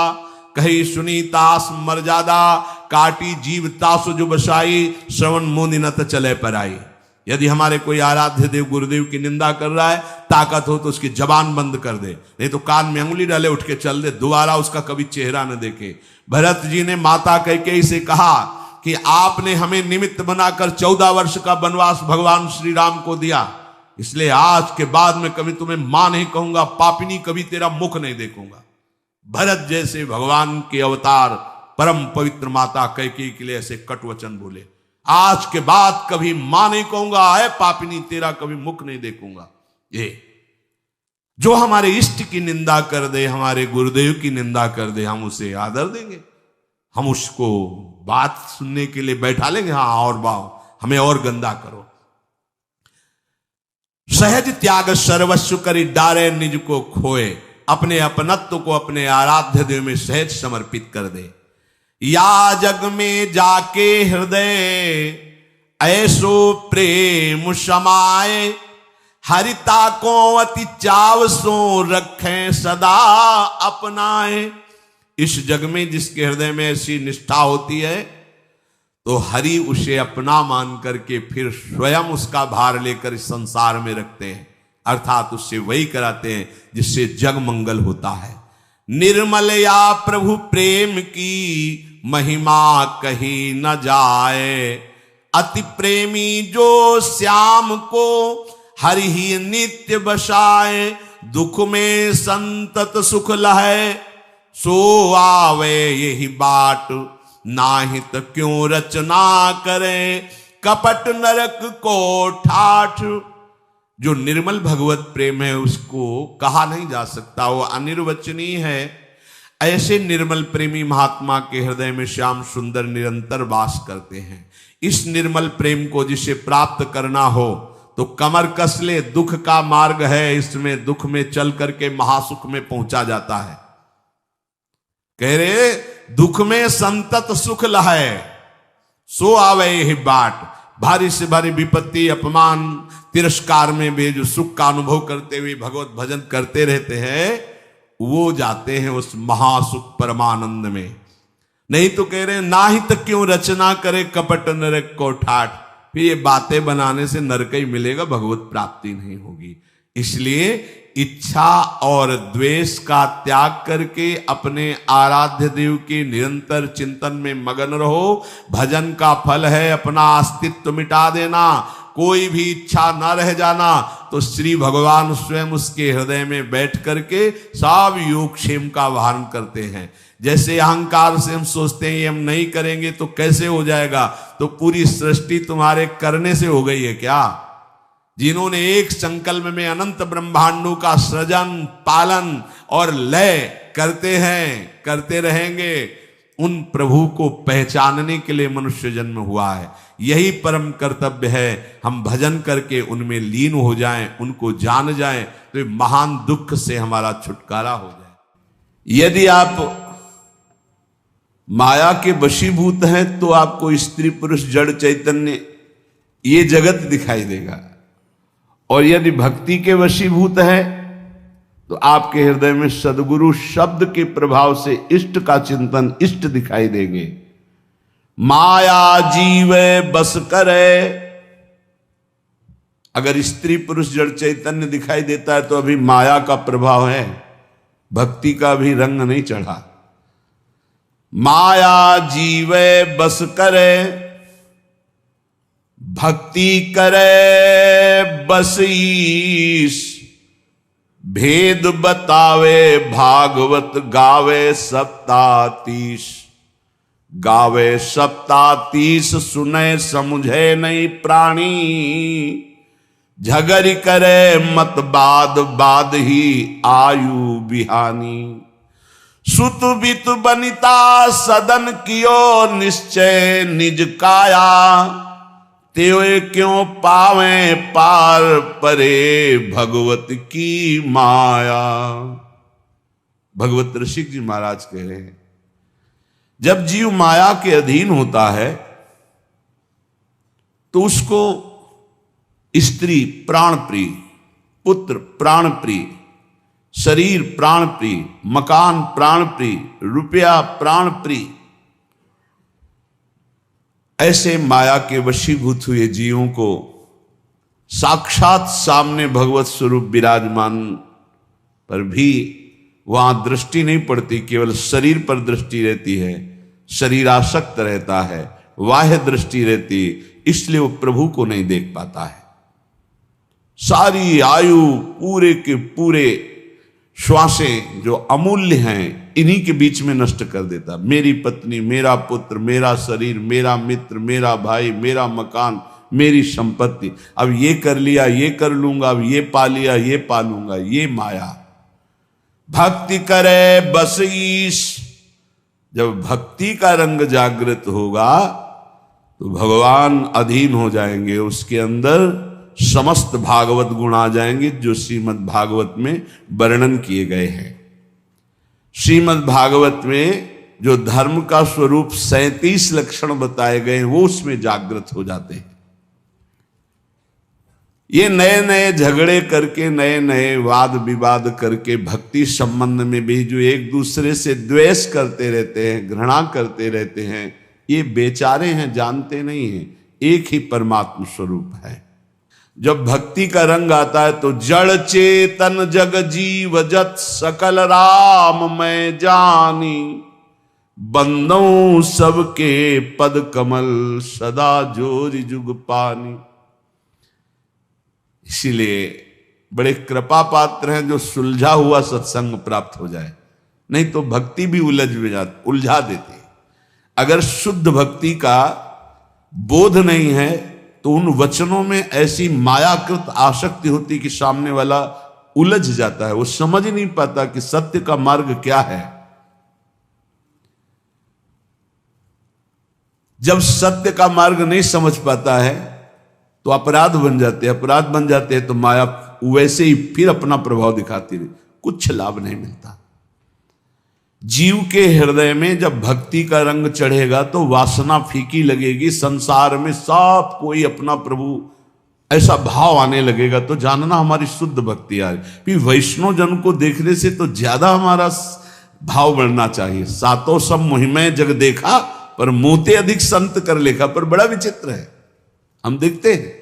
कही सुनी तास मर्यादा, काटी जीव तासु जो बसाई, श्रवण मुनि न त चले पर आई। यदि हमारे कोई आराध्य देव गुरुदेव की निंदा कर रहा है, ताकत हो तो उसकी जबान बंद कर दे, नहीं तो कान में अंगुली डाले उठ के चल दे, दोबारा उसका कभी चेहरा न देखे। भरत जी ने माता कैकेयी से कहा कि आपने हमें निमित्त बनाकर 14 वर्ष का वनवास भगवान श्री राम को दिया, इसलिए आज के बाद में कभी तुम्हें मां नहीं कहूंगा, पापिनी कभी तेरा मुख नहीं देखूंगा। भरत जैसे भगवान के अवतार परम पवित्र माता कैकेयी के लिए ऐसे कट वचन बोले, आज के बाद कभी मां नहीं कहूंगा, है पापिनी तेरा कभी मुख नहीं देखूंगा। ये जो हमारे इष्ट की निंदा कर दे, हमारे गुरुदेव की निंदा कर दे, हम उसे आदर देंगे, हम उसको बात सुनने के लिए बैठा लेंगे। हाँ और बाओ, हमें और गंदा करो। सहज त्याग सर्वस्व करी, डारे निज को खोए। अपने अपनत्व को अपने आराध्य देव में सहज समर्पित कर दे। या जग में जाके हृदय ऐसो प्रेम समाए, हरिता को अति चाव सो रखें सदा अपनाए। इस जग में जिसके हृदय में ऐसी निष्ठा होती है, तो हरि उसे अपना मान करके फिर स्वयं उसका भार लेकर इस संसार में रखते हैं, अर्थात उससे वही कराते हैं जिससे जग मंगल होता है। निर्मल या प्रभु प्रेम की महिमा कही न जाए, अति प्रेमी जो श्याम को हरि ही नित्य बसाए। दुख में संतत सुख लहे, सो आवे यही बाट, नाहित क्यों रचना करे, कपट नरक को ठाठ। जो निर्मल भगवत प्रेम है उसको कहा नहीं जा सकता, वो अनिर्वचनीय है। ऐसे निर्मल प्रेमी महात्मा के हृदय में श्याम सुंदर निरंतर वास करते हैं। इस निर्मल प्रेम को जिसे प्राप्त करना हो तो कमर कस ले, दुख का मार्ग है, इसमें दुख में चल करके महासुख में पहुंचा जाता है। कह रहे दुख में संतत सुख लहे, सो आवे ही बाट। भारी से भारी विपत्ति, अपमान, तिरस्कार में वे जो सुख का अनुभव करते हुए भगवत भजन करते रहते हैं, वो जाते हैं उस महासुख परमानंद में। नहीं तो कह रहे ना ही तक क्यों रचना करे, कपट नरक को ठाठ। फिर ये बातें बनाने से नरक ही मिलेगा, भगवत प्राप्ति नहीं होगी। इसलिए इच्छा और द्वेष का त्याग करके अपने आराध्य देव के निरंतर चिंतन में मगन रहो। भजन का फल है अपना अस्तित्व मिटा देना, कोई भी इच्छा न रह जाना। तो श्री भगवान स्वयं उसके हृदय में बैठ करके सब योगक्षेम का वाहन करते हैं। जैसे अहंकार से हम सोचते हैं ये हम नहीं करेंगे तो कैसे हो जाएगा, तो पूरी सृष्टि तुम्हारे करने से हो गई है क्या? जिन्होंने एक संकल्प में अनंत ब्रह्मांडों का सृजन, पालन और लय करते हैं, करते रहेंगे, उन प्रभु को पहचानने के लिए मनुष्य जन्म हुआ है। यही परम कर्तव्य है, हम भजन करके उनमें लीन हो जाएं, उनको जान जाएं, तो महान दुख से हमारा छुटकारा हो जाए। यदि आप माया के वशीभूत हैं तो आपको स्त्री पुरुष जड़ चैतन्य ये जगत दिखाई देगा, और यदि भक्ति के वशीभूत है तो आपके हृदय में सद्गुरु शब्द के प्रभाव से इष्ट का चिंतन, इष्ट दिखाई देंगे। माया जीवे बस करे, अगर स्त्री पुरुष जड़ चैतन्य दिखाई देता है तो अभी माया का प्रभाव है, भक्ति का भी रंग नहीं चढ़ा। माया जीवे बस करे, भक्ति करे बस ईश, भेद बतावे भागवत गावे सप्तातीश। गावे सप्तातीश सुने समुझे नहीं प्राणी, झगड़ करे मत बाद बाद ही आयु बिहानी। सुत बित बनिता सदन कियो निश्चय निज काया, त्यों क्यों पावे पार परे भगवत की माया। भगवत ऋषिक जी महाराज कह रहे हैं, जब जीव माया के अधीन होता है तो उसको स्त्री प्राण प्रिय, पुत्र प्राण प्रिय, शरीर प्राण प्रिय, मकान प्राण प्रिय, रुपया प्राण प्रिय, ऐसे माया के वशीभूत हुए जीवों को साक्षात सामने भगवत स्वरूप विराजमान पर भी वहां दृष्टि नहीं पड़ती, केवल शरीर पर दृष्टि रहती है, शरीर आसक्त रहता है, बाह्य दृष्टि रहती, इसलिए वो प्रभु को नहीं देख पाता है। सारी आयु, पूरे के पूरे श्वासें जो अमूल्य हैं, इन्हीं के बीच में नष्ट कर देता। मेरी पत्नी, मेरा पुत्र, मेरा शरीर, मेरा मित्र, मेरा भाई, मेरा मकान, मेरी संपत्ति, अब ये कर लिया, ये कर लूंगा, अब ये पा लिया, ये पा लूंगा, ये माया। भक्ति करे बस ईश, जब भक्ति का रंग जागृत होगा तो भगवान अधीन हो जाएंगे, उसके अंदर समस्त भागवत गुण आ जाएंगे जो श्रीमद् भागवत में वर्णन किए गए हैं। श्रीमद् भागवत में जो धर्म का स्वरूप 37 लक्षण बताए गए हैं वो उसमें जागृत हो जाते हैं। ये नए नए झगड़े करके, नए नए वाद विवाद करके भक्ति संबंध में भी जो एक दूसरे से द्वेष करते रहते हैं, घृणा करते रहते हैं, ये बेचारे हैं, जानते नहीं हैं एक ही परमात्मा स्वरूप है। जब भक्ति का रंग आता है तो जड़ चेतन जग जीव जत सकल राम मैं जानी, बंदों सबके पद कमल सदा जोरि जुग पानी। इसीलिए बड़े कृपा पात्र हैं जो सुलझा हुआ सत्संग प्राप्त हो जाए, नहीं तो भक्ति भी उलझा देती। अगर शुद्ध भक्ति का बोध नहीं है तो उन वचनों में ऐसी मायाकृत आसक्ति होती कि सामने वाला उलझ जाता है, वो समझ नहीं पाता कि सत्य का मार्ग क्या है। जब सत्य का मार्ग नहीं समझ पाता है तो अपराध बन जाते हैं, अपराध बन जाते हैं तो माया वैसे ही फिर अपना प्रभाव दिखाती रही, कुछ लाभ नहीं मिलता। जीव के हृदय में जब भक्ति का रंग चढ़ेगा तो वासना फीकी लगेगी, संसार में सब कोई अपना प्रभु, ऐसा भाव आने लगेगा तो जानना हमारी शुद्ध भक्ति आ रही। फिर वैष्णव जन को देखने से तो ज्यादा हमारा भाव बढ़ना चाहिए। सातों सब मुहिमे जग देखा पर मोते अधिक संत कर लेखा। पर बड़ा विचित्र है, हम देखते हैं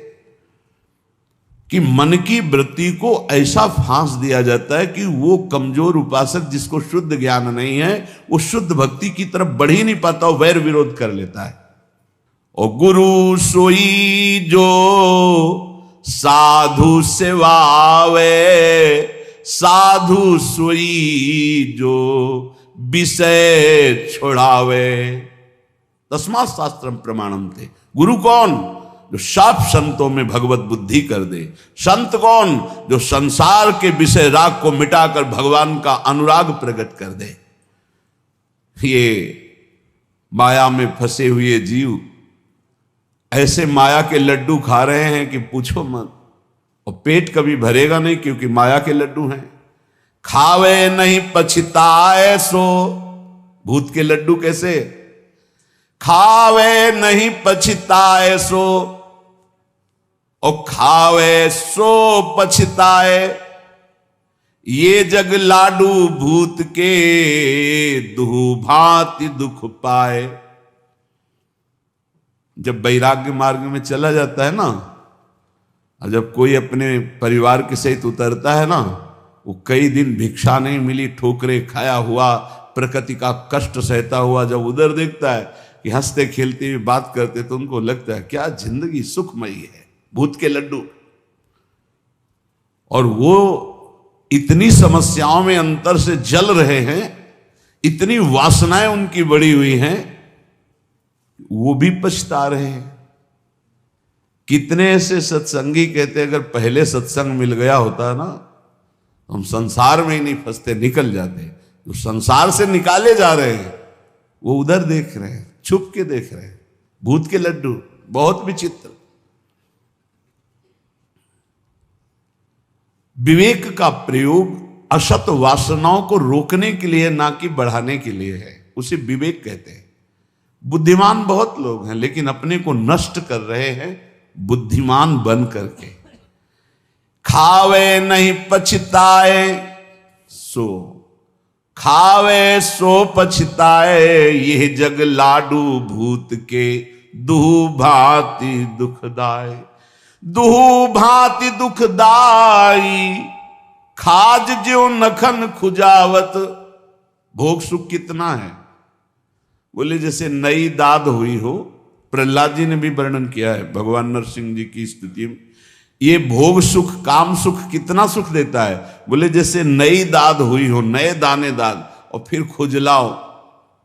कि मन की वृत्ति को ऐसा फांस दिया जाता है कि वो कमजोर उपासक जिसको शुद्ध ज्ञान नहीं है वो शुद्ध भक्ति की तरफ बढ़ ही नहीं पाता, वो वैर विरोध कर लेता है। और गुरु सोई जो साधु सेवावे, साधु सोई जो विषय छोड़ावे। तस्मात् शास्त्रम प्रमाणम थे। गुरु कौन? जो साफ संतों में भगवत बुद्धि कर दे। संत कौन? जो संसार के विषय राग को मिटाकर भगवान का अनुराग प्रकट कर दे। ये माया में फंसे हुए जीव ऐसे माया के लड्डू खा रहे हैं कि पूछो मत, और पेट कभी भरेगा नहीं क्योंकि माया के लड्डू हैं। खावे नहीं पछताए सो, भूत के लड्डू कैसे? खावे नहीं पछताए सो, और खावे सो पछताए। ये जग लाडू भूत के, दुहु भांति दुख पाए। जब वैराग्य मार्ग में चला जाता है ना, और जब कोई अपने परिवार के सहित उतरता है ना, वो कई दिन भिक्षा नहीं मिली, ठोकरे खाया हुआ, प्रकृति का कष्ट सहता हुआ जब उधर देखता है कि हंसते खेलते हुए बात करते, तो उनको लगता है क्या जिंदगी सुखमयी है। भूत के लड्डू। और वो इतनी समस्याओं में अंतर से जल रहे हैं, इतनी वासनाएं उनकी बढ़ी हुई हैं, वो भी पछता रहे हैं। कितने ऐसे सत्संगी कहते हैं अगर पहले सत्संग मिल गया होता ना, हम संसार में ही नहीं फंसते, निकल जाते। जो संसार से निकाले जा रहे हैं वो उधर देख रहे हैं, छुप के देख रहे हैं। भूत के लड्डू बहुत विचित्र। विवेक का प्रयोग असत वासनाओं को रोकने के लिए, ना कि बढ़ाने के लिए है। उसे विवेक कहते हैं। बुद्धिमान बहुत लोग हैं लेकिन अपने को नष्ट कर रहे हैं बुद्धिमान बन करके। खावे नहीं पछताए सो, खावे सो पछताए। यह जग लाडू भूत के, दुहु भांति दुखदाय। दुहु भांति दुखदाई, खाज ज्यों नखन खुजावत। भोग सुख कितना है? बोले जैसे नई दाद हुई हो। प्रहलाद जी ने भी वर्णन किया है भगवान नरसिंह जी की स्तुति में। ये भोग सुख, काम सुख कितना सुख देता है? बोले जैसे नई दाद हुई हो, नए दाने दाद, और फिर खुजलाओ,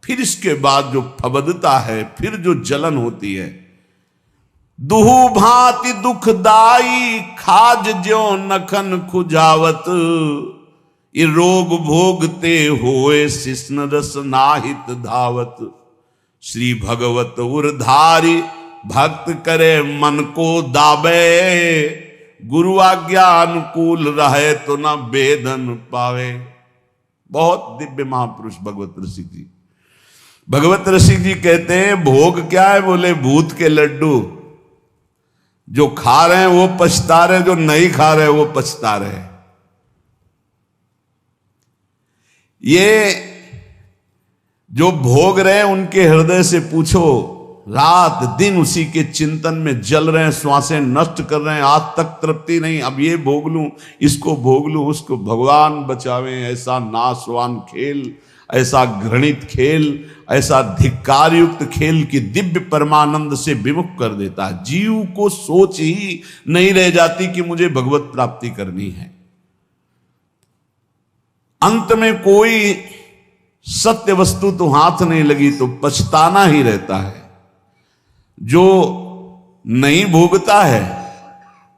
फिर इसके बाद जो फबदता है, फिर जो जलन होती है। दुहु भांति दुखदाई, खाज ज्यों नखन खुजावत। ये रोग भोगते होए शिष्ण रस नाहित धावत। श्री भगवत उरधारी, भक्त करे मन को दाबे। गुरु आज्ञा अनुकूल रहे तो न वेदन पावे। बहुत दिव्य महापुरुष भगवत रसिक जी। भगवत रसिक जी कहते हैं भोग क्या है? बोले भूत के लड्डू। जो खा रहे हैं वो पछता रहे, जो नहीं खा रहे वो पछता रहे। ये जो भोग रहे हैं उनके हृदय से पूछो, रात दिन उसी के चिंतन में जल रहे हैं, श्वासें नष्ट कर रहे हैं, आज तक तृप्ति नहीं। अब ये भोग लूं, इसको भोग लूं, उसको। भगवान बचावे ऐसा नाशवान खेल, ऐसा घृणित खेल, ऐसा धिक्कार युक्त खेल की दिव्य परमानंद से विमुख कर देता है। जीव को सोच ही नहीं रह जाती कि मुझे भगवत प्राप्ति करनी है। अंत में कोई सत्य वस्तु तो हाथ नहीं लगी तो पछताना ही रहता है। जो नहीं भोगता है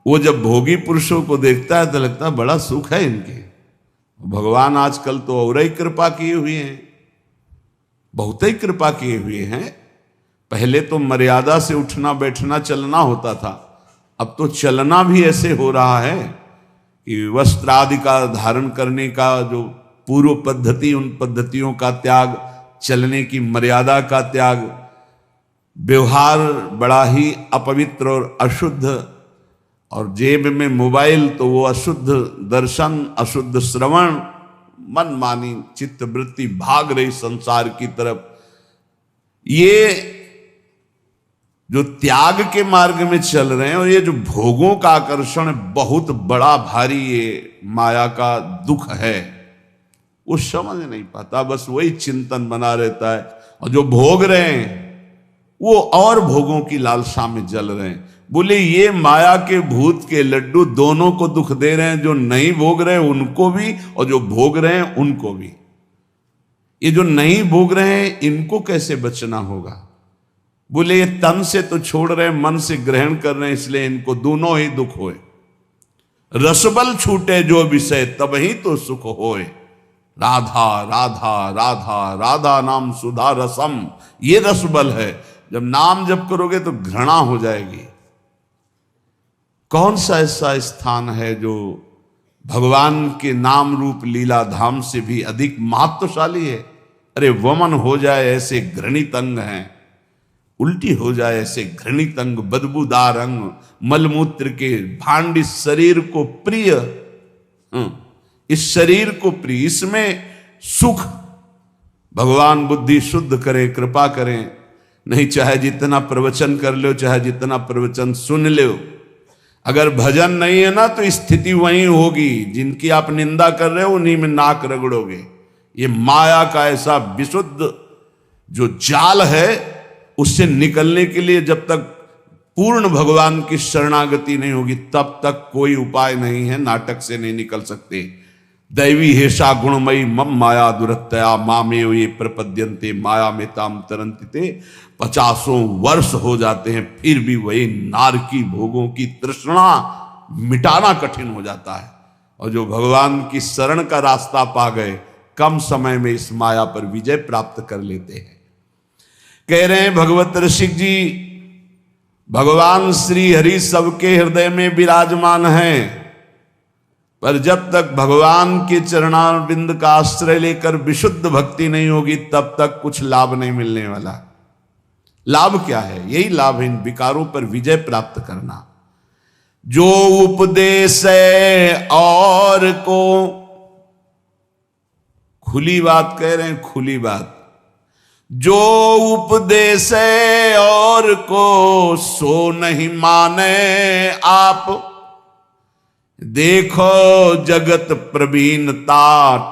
वो जब भोगी पुरुषों को देखता है तो लगता है बड़ा सुख है इनके। भगवान आजकल तो और ही कृपा किए हुए हैं, बहुत ही कृपा किए हुए हैं। पहले तो मर्यादा से उठना बैठना चलना होता था, अब तो चलना भी ऐसे हो रहा है कि वस्त्र आदि का धारण करने का जो पूर्व पद्धति, उन पद्धतियों का त्याग, चलने की मर्यादा का त्याग, व्यवहार बड़ा ही अपवित्र और अशुद्ध, और जेब में मोबाइल तो वो अशुद्ध दर्शन, अशुद्ध श्रवण, मनमानी चित्तवृत्ति भाग रही संसार की तरफ। ये जो त्याग के मार्ग में चल रहे हैं, और ये जो भोगों का आकर्षण बहुत बड़ा भारी ये माया का दुख है, वो समझ नहीं पाता, बस वही चिंतन बना रहता है। और जो भोग रहे हैं वो और भोगों की लालसा में जल रहे हैं। बोले ये माया के भूत के लड्डू दोनों को दुख दे रहे हैं, जो नहीं भोग रहे हैं उनको भी और जो भोग रहे हैं उनको भी। ये जो नहीं भोग रहे हैं इनको कैसे बचना होगा? बोले ये तन से तो छोड़ रहे हैं, मन से ग्रहण कर रहे हैं, इसलिए इनको दोनों ही दुख होए। रसबल छूटे जो विषय तब ही तो सुख होए। राधा राधा राधा राधा नाम सुधा रसम, ये रसबल है। जब नाम जप करोगे तो घृणा हो जाएगी। कौन सा ऐसा स्थान है जो भगवान के नाम रूप लीला धाम से भी अधिक महत्वशाली है? अरे वमन हो जाए ऐसे घृणित अंग हैं, उल्टी हो जाए ऐसे घृणित अंग, बदबूदार अंग, मलमूत्र के भांड इस शरीर को प्रिय, इस शरीर को प्रिय, इसमें सुख। भगवान बुद्धि शुद्ध करे, कृपा करें। नहीं चाहे जितना प्रवचन कर लो, चाहे जितना प्रवचन सुन लो, अगर भजन नहीं है ना तो स्थिति वही होगी। जिनकी आप निंदा कर रहे हो उन्हीं में नाक रगड़ोगे। ये माया का ऐसा विशुद्ध जो जाल है, उससे निकलने के लिए जब तक पूर्ण भगवान की शरणागति नहीं होगी तब तक कोई उपाय नहीं है। नाटक से नहीं निकल सकते। दैवी हेषा गुणमयी मम माया दुरत्तया मामेव ये प्रपद्यन्ते माया में ताम तरंतिते। 50 वर्ष हो जाते हैं फिर भी वही नारकी भोगों की तृष्णा मिटाना कठिन हो जाता है। और जो भगवान की शरण का रास्ता पा गए, कम समय में इस माया पर विजय प्राप्त कर लेते हैं। कह रहे हैं भगवत ऋषिक जी, भगवान श्री हरि सबके हृदय में विराजमान हैं, पर जब तक भगवान के चरणारविंद का आश्रय लेकर विशुद्ध भक्ति नहीं होगी तब तक कुछ लाभ नहीं मिलने वाला। लाभ क्या है? यही लाभ है इन विकारों पर विजय प्राप्त करना। जो उपदेश है और को, खुली बात कह रहे हैं, खुली बात। जो उपदेश है और को सो नहीं माने आप। देखो जगत प्रवीणता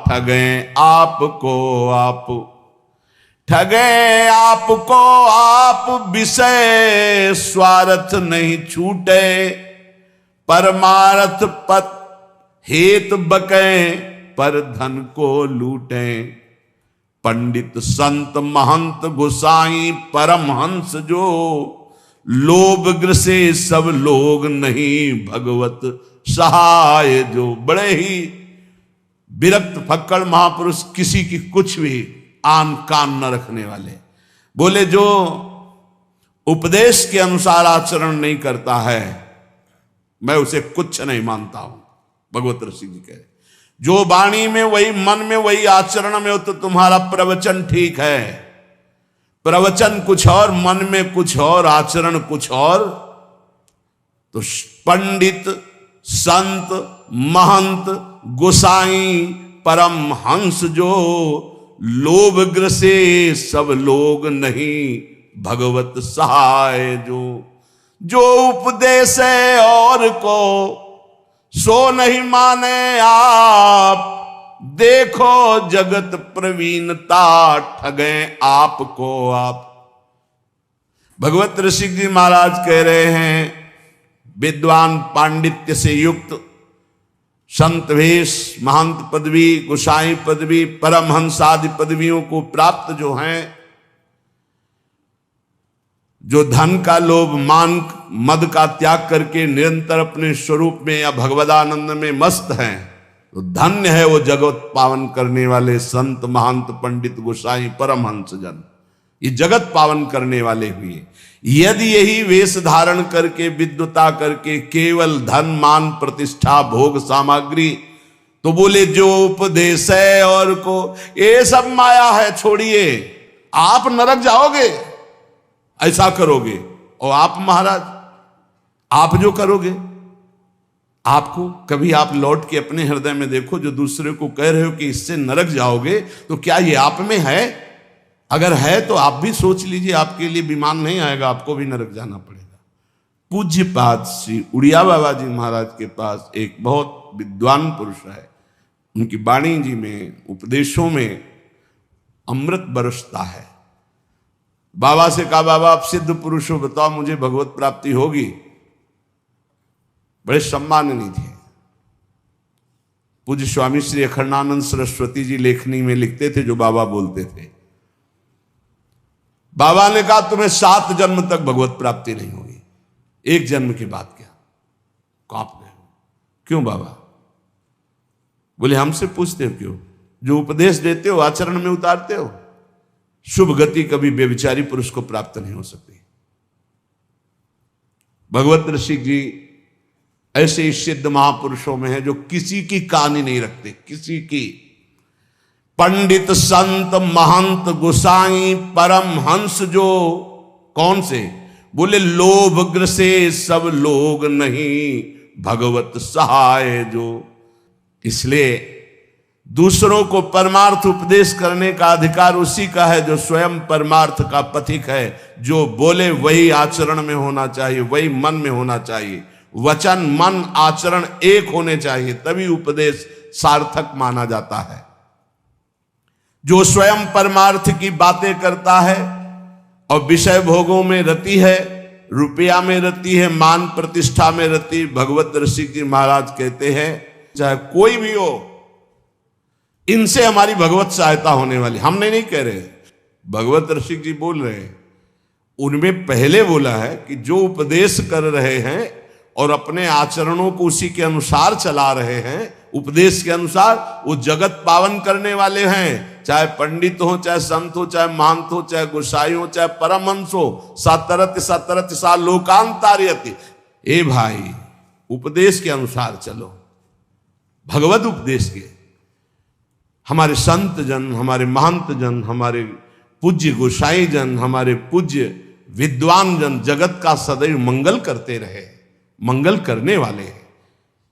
ठगे आपको आप, ठगे आपको आप। विषय स्वार्थ नहीं छूटे, परमार्थ पत हेत बके, पर धन को लूटे। पंडित संत महंत गोसाई परमहंस जो, लोभ ग्रसे सब लोग नहीं भगवत सहाय जो। बड़े ही विरक्त फक्कड़ महापुरुष, किसी की कुछ भी आन कान न रखने वाले। बोले जो उपदेश के अनुसार आचरण नहीं करता है मैं उसे कुछ नहीं मानता हूं। भगवत ऋषि जी कहे जो वाणी में वही, मन में वही, आचरण में हो तो तुम्हारा प्रवचन ठीक है। प्रवचन कुछ और, मन में कुछ और, आचरण कुछ और। तो पंडित संत महंत गोसाई परम हंस जो, लोभ ग्रसे सब लोग नहीं भगवत सहाय जो। जो उपदेश है और को सो नहीं माने आप। देखो जगत प्रवीणता ठगे आपको आप। भगवत ऋषि जी महाराज कह रहे हैं विद्वान पांडित्य से युक्त, संत वेश, महंत पदवी, गोसाई पदवी, परमहंस आदि पदवियों को प्राप्त जो हैं, जो धन का लोभ, मान, मद का त्याग करके निरंतर अपने स्वरूप में या भगवदानंद में मस्त हैं, तो धन्य है वो जगत पावन करने वाले संत, महंत, पंडित, गोसाई, परमहंस जन। ये जगत पावन करने वाले हुए। यदि यही वेश धारण करके, विद्वता करके, केवल धन, मान, प्रतिष्ठा, भोग सामग्री, तो बोले जो उपदेश है और को, ये सब माया है, छोड़िए, आप नरक जाओगे ऐसा करोगे। और आप महाराज, आप जो करोगे, आपको कभी आप लौट के अपने हृदय में देखो, जो दूसरे को कह रहे हो कि इससे नरक जाओगे, तो क्या ये आप में है? अगर है तो आप भी सोच लीजिए, आपके लिए विमान नहीं आएगा, आपको भी नरक जाना पड़ेगा। पूज्यपाद श्री उड़िया बाबा जी महाराज के पास एक बहुत विद्वान पुरुष है, उनकी वाणी जी में, उपदेशों में अमृत बरसता है। बाबा से कहा, बाबा आप सिद्ध पुरुष हो, बताओ मुझे भगवत प्राप्ति होगी? बड़े सम्माननीय थे। पूज्य स्वामी श्री अखंडानंद सरस्वती जी लेखनी में लिखते थे जो बाबा बोलते थे। बाबा ने कहा तुम्हें 7 जन्म तक भगवत प्राप्ति नहीं होगी, 1 जन्म के बाद क्या? कांप गए। क्यों बाबा? बोले हमसे पूछते हो क्यों? जो उपदेश देते हो आचरण में उतारते हो। शुभ गति कभी बेविचारी पुरुष को प्राप्त नहीं हो सकती। भगवत ऋषि जी ऐसे ही सिद्ध महापुरुषों में है जो किसी की कहानी नहीं रखते, किसी की। पंडित संत महंत गोसाई परम हंस जो, कौन से? बोले लोभ ग्रसे सब लोग नहीं, भगवत सहाय जो। इसलिए दूसरों को परमार्थ उपदेश करने का अधिकार उसी का है जो स्वयं परमार्थ का पथिक है। जो बोले वही आचरण में होना चाहिए, वही मन में होना चाहिए। वचन मन आचरण एक होने चाहिए, तभी उपदेश सार्थक माना जाता है। जो स्वयं परमार्थ की बातें करता है और विषय भोगों में रति है, रुपया में रति है, मान प्रतिष्ठा में रति, भगवत ऋषि जी महाराज कहते हैं चाहे कोई भी हो, इनसे हमारी भगवत सहायता होने वाली। हमने नहीं कह रहे, भगवत ऋषि जी बोल रहे हैं। उनमें पहले बोला है कि जो उपदेश कर रहे हैं और अपने आचरणों को उसी के अनुसार चला रहे हैं, उपदेश के अनुसार, वो जगत पावन करने वाले हैं। चाहे पंडित हो, चाहे संत हो, चाहे महंत हो, चाहे गोसाई हो, चाहे परमहंस हो। सतरत सतरत सा लोकांतार्यति। ए भाई, उपदेश के अनुसार चलो, भगवत उपदेश के। हमारे संत जन, हमारे महंत जन, हमारे पूज्य गोसाई जन, हमारे पूज्य विद्वान जन जगत का सदैव मंगल करते रहे, मंगल करने वाले हैं।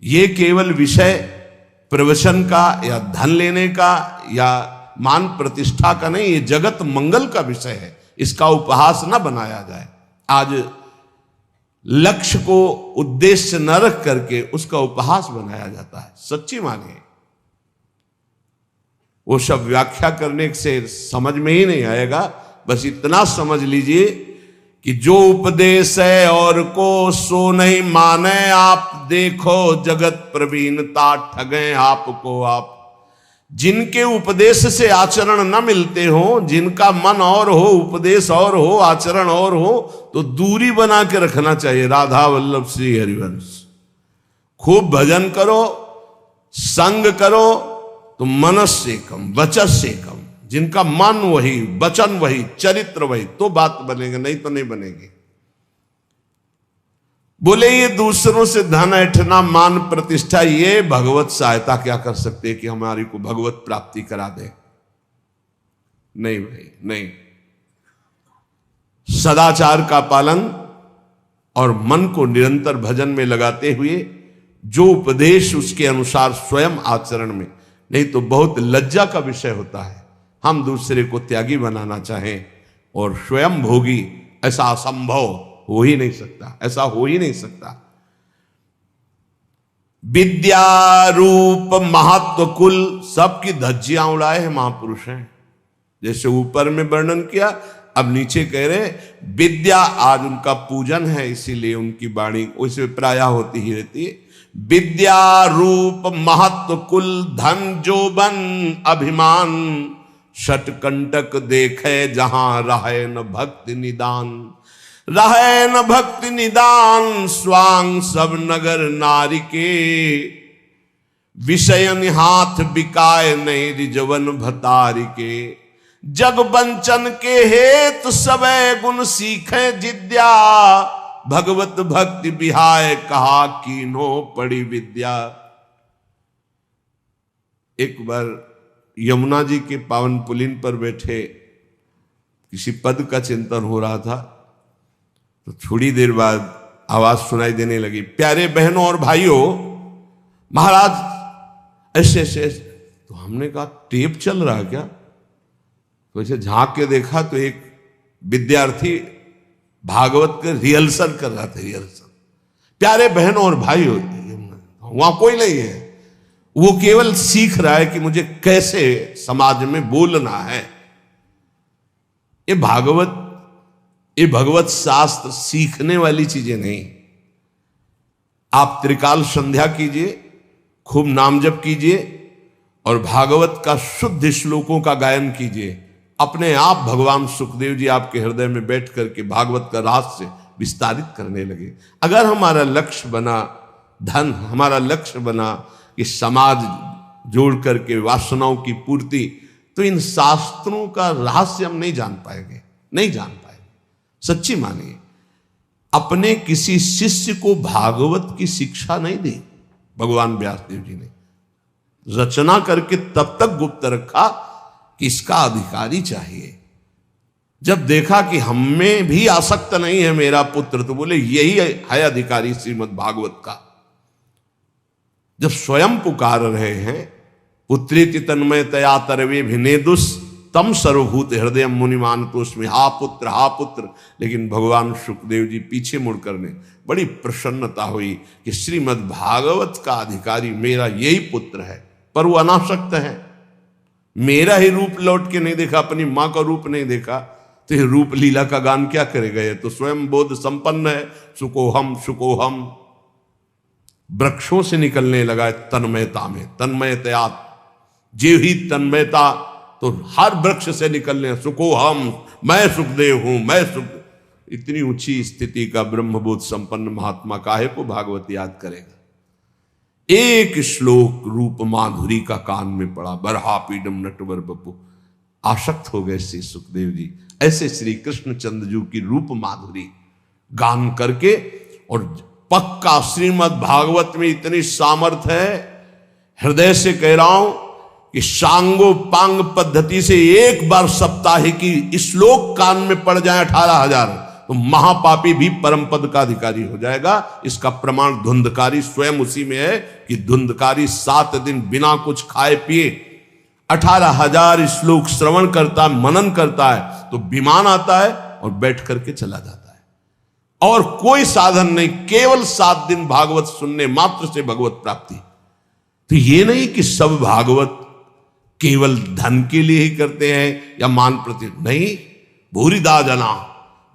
ये केवल विषय प्रवचन का या धन लेने का या मान प्रतिष्ठा का नहीं, ये जगत मंगल का विषय है। इसका उपहास न बनाया जाए। आज लक्ष्य को उद्देश्य न रख करके उसका उपहास बनाया जाता है। सच्ची मानिए, वो सब व्याख्या करने से समझ में ही नहीं आएगा। बस इतना समझ लीजिए कि जो उपदेश है और को सो नहीं माने आप, देखो जगत प्रवीणता ठगे आपको आप। जिनके उपदेश से आचरण न मिलते हो, जिनका मन और हो, उपदेश और हो, आचरण और हो, तो दूरी बना के रखना चाहिए। राधा वल्लभ श्री हरिवंश। खूब भजन करो, संग करो, तो मनस से कम वचस से कम। जिनका मन वही, वचन वही, चरित्र वही, तो बात बनेगा, नहीं तो नहीं बनेगी। बोले ये दूसरों से धन ऐठना, मान प्रतिष्ठा, ये भगवत सहायता क्या कर सकते हैं कि हमारी को भगवत प्राप्ति करा दे? नहीं भाई, नहीं। सदाचार का पालन और मन को निरंतर भजन में लगाते हुए जो उपदेश उसके अनुसार स्वयं आचरण में, नहीं तो बहुत लज्जा का विषय होता है। हम दूसरे को त्यागी बनाना चाहें और स्वयं भोगी, ऐसा असंभव हो ही नहीं सकता, ऐसा हो ही नहीं सकता। विद्या रूप महत्व कुल सबकी धज्जियां उड़ाए हैं महापुरुष हैं। जैसे ऊपर में वर्णन किया, अब नीचे कह रहे विद्या, आज उनका पूजन है इसीलिए उनकी वाणी वैसे प्रायः होती ही रहती है। विद्या रूप महत्व कुल धन जोबन अभिमान, षटकंटक देखे जहां रहे न भक्ति निदान। रहे न भक्ति निदान स्वांग सब नगर नारी के, विषयन हाथ बिकाए नहीं रिजवन भतारी के। जग बंचन के हेतु सबे गुण सीखे जिद्या, भगवत भक्ति बिहाय कहा कीन्हो पड़ी विद्या। एक बार यमुना जी के पावन पुलिन पर बैठे किसी पद का चिंतन हो रहा था, तो थोड़ी देर बाद आवाज सुनाई देने लगी, प्यारे बहनों और भाइयों, महाराज ऐसे ऐसे। तो हमने कहा टेप चल रहा क्या? तो ऐसे झांक के देखा तो एक विद्यार्थी भागवत के रिहर्सल कर रहा था। रिहर्सल, प्यारे बहनों और भाइयों, वहां कोई नहीं है, वो केवल सीख रहा है कि मुझे कैसे समाज में बोलना है। ये भगवत शास्त्र सीखने वाली चीजें नहीं। आप त्रिकाल संध्या कीजिए, खूब नाम जप कीजिए और भागवत का शुद्ध श्लोकों का गायन कीजिए। अपने आप भगवान सुखदेव जी आपके हृदय में बैठ करके भागवत का रहस्य विस्तारित करने लगे। अगर हमारा लक्ष्य बना धन, हमारा लक्ष्य बना कि समाज जोड़ करके वासनाओं की पूर्ति, तो इन शास्त्रों का रहस्य हम नहीं जान पाएंगे, नहीं जान पाएंगे। सच्ची मानिए, अपने किसी शिष्य को भागवत की शिक्षा नहीं दी भगवान व्यासदेव जी ने, रचना करके तब तक गुप्त रखा कि इसका अधिकारी चाहिए। जब देखा कि हमें भी आसक्त नहीं है मेरा पुत्र, तो बोले यही है अधिकारी श्रीमद् भागवत का। जब स्वयं पुकार रहे हैं, पुत्रेति तन्मयतया तरवे भिनेदुस तम सर्वभूत हृदय मुनिमान तो उसमें हा पुत्र, लेकिन भगवान सुखदेव जी पीछे मुड़कर ने बड़ी प्रसन्नता हुई कि श्रीमद् भागवत का अधिकारी मेरा यही पुत्र है। पर वो अनासक्त है, मेरा ही रूप लौट के नहीं देखा, अपनी मां का रूप नहीं देखा, तो ये रूप लीला का गान क्या करेगा? ये तो स्वयं बोध संपन्न है। सुकोहम वृक्षों से निकलने लगा तन्मयता में, तन्मयतया जीव ही तन्मयता, तो हर वृक्ष से निकलने सुकोहम, मैं सुखदेव हूं, मैं सुख। इतनी ऊंची स्थिति का ब्रह्मबोध संपन्न महात्मा काहे को भागवत याद करेगा? एक श्लोक रूप माधुरी का कान में पड़ा, बरहा पीडम नटवर बपु, आसक्त हो गए श्री सुखदेव जी। ऐसे श्री कृष्णचंद्र जी की रूप माधुरी गान करके, और पक्का श्रीमद् भागवत में इतनी सामर्थ्य है, हृदय से कह रहा हूं कि सांगो पांग पद्धति से एक बार सप्ताहिकी श्लोक कान में पड़ जाए 18,000, तो महापापी भी परम पद का अधिकारी हो जाएगा। इसका प्रमाण धुंधकारी स्वयं उसी में है कि धुंधकारी 7 दिन बिना कुछ खाए पिए 18,000 श्लोक श्रवण करता है, मनन करता है, तो विमान आता है और बैठ करके चला जाता है, और कोई साधन नहीं, केवल 7 दिन भागवत सुनने मात्र से भगवत प्राप्ति। तो ये नहीं कि सब भागवत केवल धन के लिए ही करते हैं या मान प्रति, नहीं। भूरिदा जना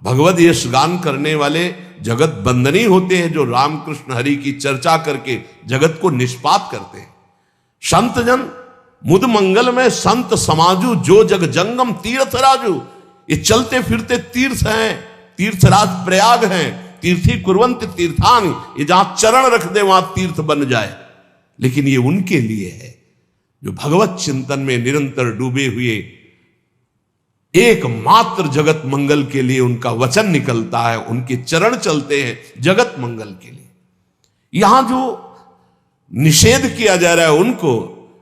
भगवत यश गान करने वाले जगत बंदनी होते हैं, जो रामकृष्ण हरि की चर्चा करके जगत को निष्पात करते हैं। संत जन मुद मंगल में संत समाजू, जो जग जंगम तीर्थ राजू। ये चलते फिरते तीर्थ हैं, तीर्थराज प्रयाग हैं, तीर्थी कुर्वंत तीर्थान, ये जहां चरण रख दे वहां तीर्थ बन जाए। लेकिन ये उनके लिए है जो भगवत चिंतन में निरंतर डूबे हुए, एकमात्र जगत मंगल के लिए उनका वचन निकलता है, उनके चरण चलते हैं जगत मंगल के लिए। यहां जो निषेध किया जा रहा है उनको,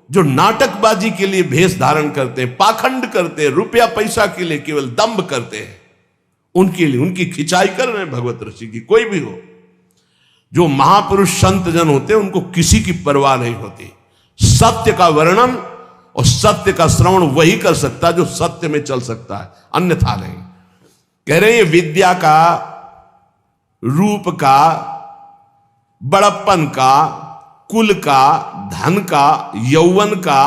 जो नाटकबाजी के लिए भेष धारण करते हैं, पाखंड करते हैं, रुपया पैसा के लिए केवल दंभ करते हैं, उनके लिए उनकी खिंचाई कर रहे हैं भगवत ऋषि की। कोई भी हो, जो महापुरुष संत जन होते हैं उनको किसी की परवाह नहीं होती। सत्य का वर्णन और सत्य का श्रवण वही कर सकता है जो सत्य में चल सकता है, अन्यथा नहीं। कह रहे हैं विद्या का, रूप का, बड़प्पन का, कुल का, धन का, यौवन का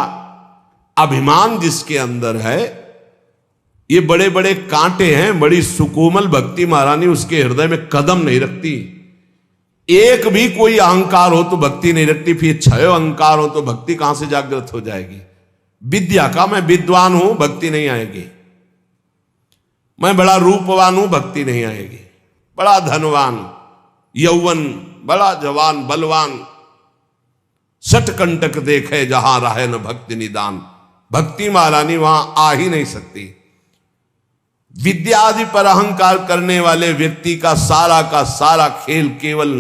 अभिमान जिसके अंदर है, ये बड़े बड़े कांटे हैं। बड़ी सुकोमल भक्ति महारानी उसके हृदय में कदम नहीं रखती। एक भी कोई अहंकार हो तो भक्ति नहीं रखती, फिर 6 अहंकार हो तो भक्ति कहां से जागृत हो जाएगी? विद्या का, मैं विद्वान हूं, भक्ति नहीं आएगी। मैं बड़ा रूपवान हूं, भक्ति नहीं आएगी। बड़ा धनवान, यौवन, बड़ा जवान, बलवान, सटकंटक देखे जहां रहे न भक्ति निदान, भक्ति महारानी वहां आ ही नहीं सकती। विद्या आदि पर अहंकार करने वाले व्यक्ति का सारा खेल केवल